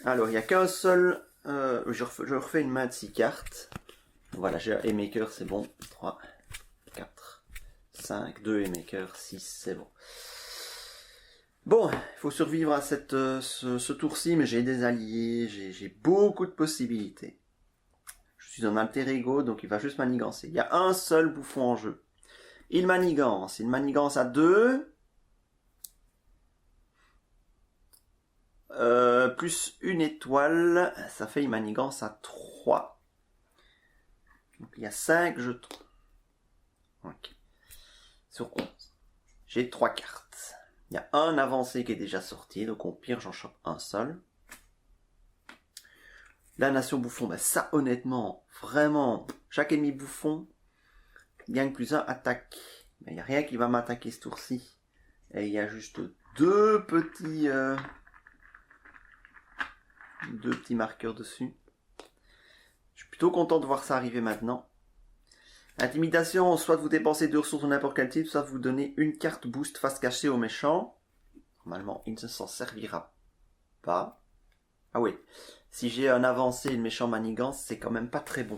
Alors, il n'y a qu'un seul... je refais une main de 6 cartes. Voilà, j'ai un Haymaker, c'est bon. 3, 4, 5, 2 Haymaker, 6, c'est bon. Bon, il faut survivre à ce tour-ci, mais j'ai des alliés, j'ai beaucoup de possibilités. Je suis un alter ego, donc il va juste manigancer. Il y a un seul bouffon en jeu. Il manigance à 2. Plus une étoile, ça fait une manigance à 3. Donc il y a 5 jetons. Ok. sur 11. J'ai 3 cartes. Il y a un avancé qui est déjà sorti, donc au pire j'en chope un seul. La nation bouffon, ben ça honnêtement, vraiment, chaque ennemi bouffon gagne +1 attaque. Mais il n'y a rien qui va m'attaquer ce tour-ci. Et il y a juste deux petits marqueurs dessus. Je suis plutôt content de voir ça arriver maintenant. Intimidation, soit vous dépensez 2 ressources de n'importe quel type, soit vous donnez une carte boost face cachée au méchant. Normalement, il ne s'en servira pas. Ah oui, si j'ai un avancé et le méchant manigance, c'est quand même pas très bon.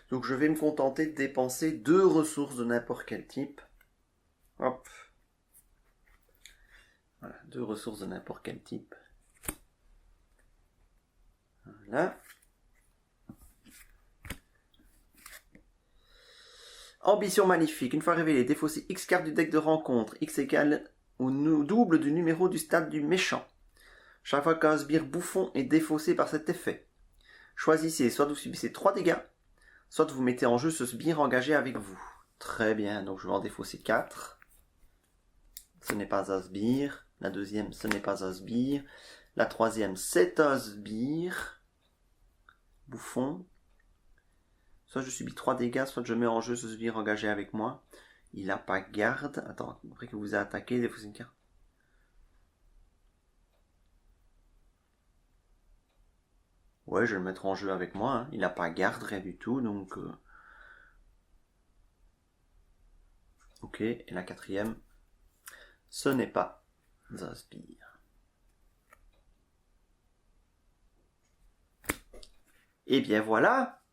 Donc je vais me contenter de dépenser 2 ressources de n'importe quel type. Hop. Voilà, 2 ressources de n'importe quel type. Voilà. Ambition magnifique. Une fois révélé, défaussez X cartes du deck de rencontre. X égale au double du numéro du stade du méchant. Chaque fois qu'un sbire bouffon est défaussé par cet effet. Choisissez, soit vous subissez 3 dégâts, soit vous mettez en jeu ce sbire engagé avec vous. Très bien, donc je vais en défausser 4. Ce n'est pas un sbire. La deuxième, ce n'est pas un sbire. La troisième, c'est un sbire. Bouffon. Soit je subis 3 dégâts, soit je mets en jeu ce sbire engagé avec moi. Il n'a pas garde. Attends, après que vous a attaqué, défaussez une carte. Ouais, je vais le mettre en jeu avec moi. Hein. Il n'a pas garde, rien du tout, donc... Ok, et la quatrième, ce n'est pas un sbire. Et bien voilà.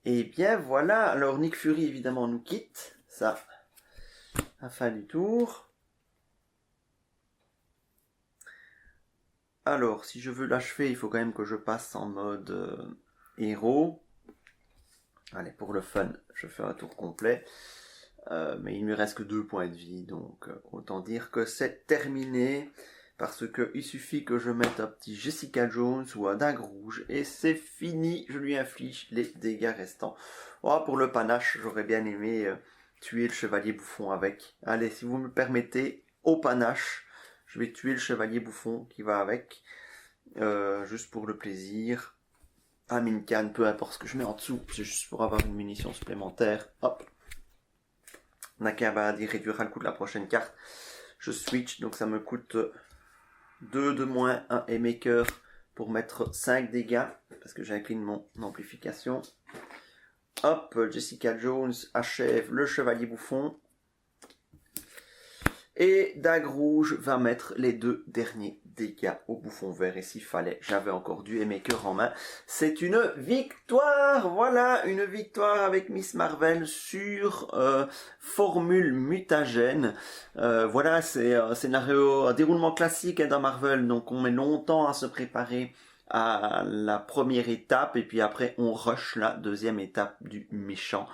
Et bien voilà. Alors Nick Fury évidemment nous quitte. Ça, à la fin du tour. Alors, si je veux l'achever, il faut quand même que je passe en mode héros. Allez, pour le fun, je fais un tour complet. Mais il me reste que 2 points de vie, donc autant dire que c'est terminé. Parce que il suffit que je mette un petit Jessica Jones ou un dague rouge et c'est fini, je lui inflige les dégâts restants. Oh, pour le panache, j'aurais bien aimé tuer le chevalier bouffon avec. Allez, si vous me permettez, au panache, je vais tuer le chevalier bouffon qui va avec. Juste pour le plaisir. Un Mincan, peu importe ce que je mets en dessous, c'est juste pour avoir une munition supplémentaire. Hop. Nakabadi réduira le coût de la prochaine carte. Je switch, donc ça me coûte 2 de moins, 1 Haymaker pour mettre 5 dégâts, parce que j'incline mon amplification. Hop, Jessica Jones achève le chevalier bouffon. Et dague rouge va mettre les 2 derniers dégâts au bouffon vert. Et s'il fallait, j'avais encore du Haymaker en main. C'est une victoire. Voilà, une victoire avec Miss Marvel sur formule mutagène. Voilà, c'est un scénario, un déroulement classique dans Marvel. Donc on met longtemps à se préparer à la première étape et puis après on rush la deuxième étape du méchant.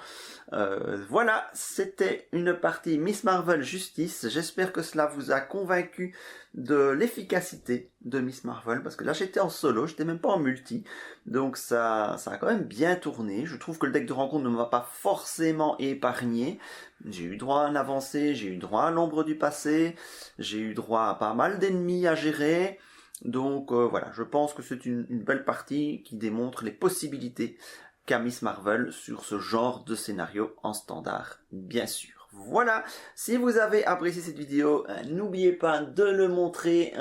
Voilà, c'était une partie Miss Marvel Justice. J'espère que cela vous a convaincu de l'efficacité de Miss Marvel, parce que là j'étais en solo, j'étais même pas en multi, donc ça a quand même bien tourné. Je trouve que le deck de rencontre ne m'a pas forcément épargné. J'ai eu droit à un avancé, j'ai eu droit à l'ombre du passé, j'ai eu droit à pas mal d'ennemis à gérer. Donc voilà, je pense que c'est une belle partie qui démontre les possibilités qu'a Miss Marvel sur ce genre de scénario en standard, bien sûr. Voilà, si vous avez apprécié cette vidéo, n'oubliez pas de le montrer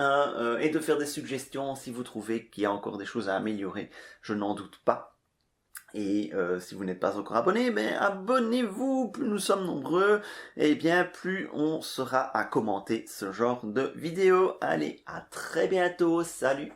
et de faire des suggestions si vous trouvez qu'il y a encore des choses à améliorer, je n'en doute pas. Et si vous n'êtes pas encore abonné, abonnez-vous, plus nous sommes nombreux, et bien plus on sera à commenter ce genre de vidéos. Allez, à très bientôt, salut!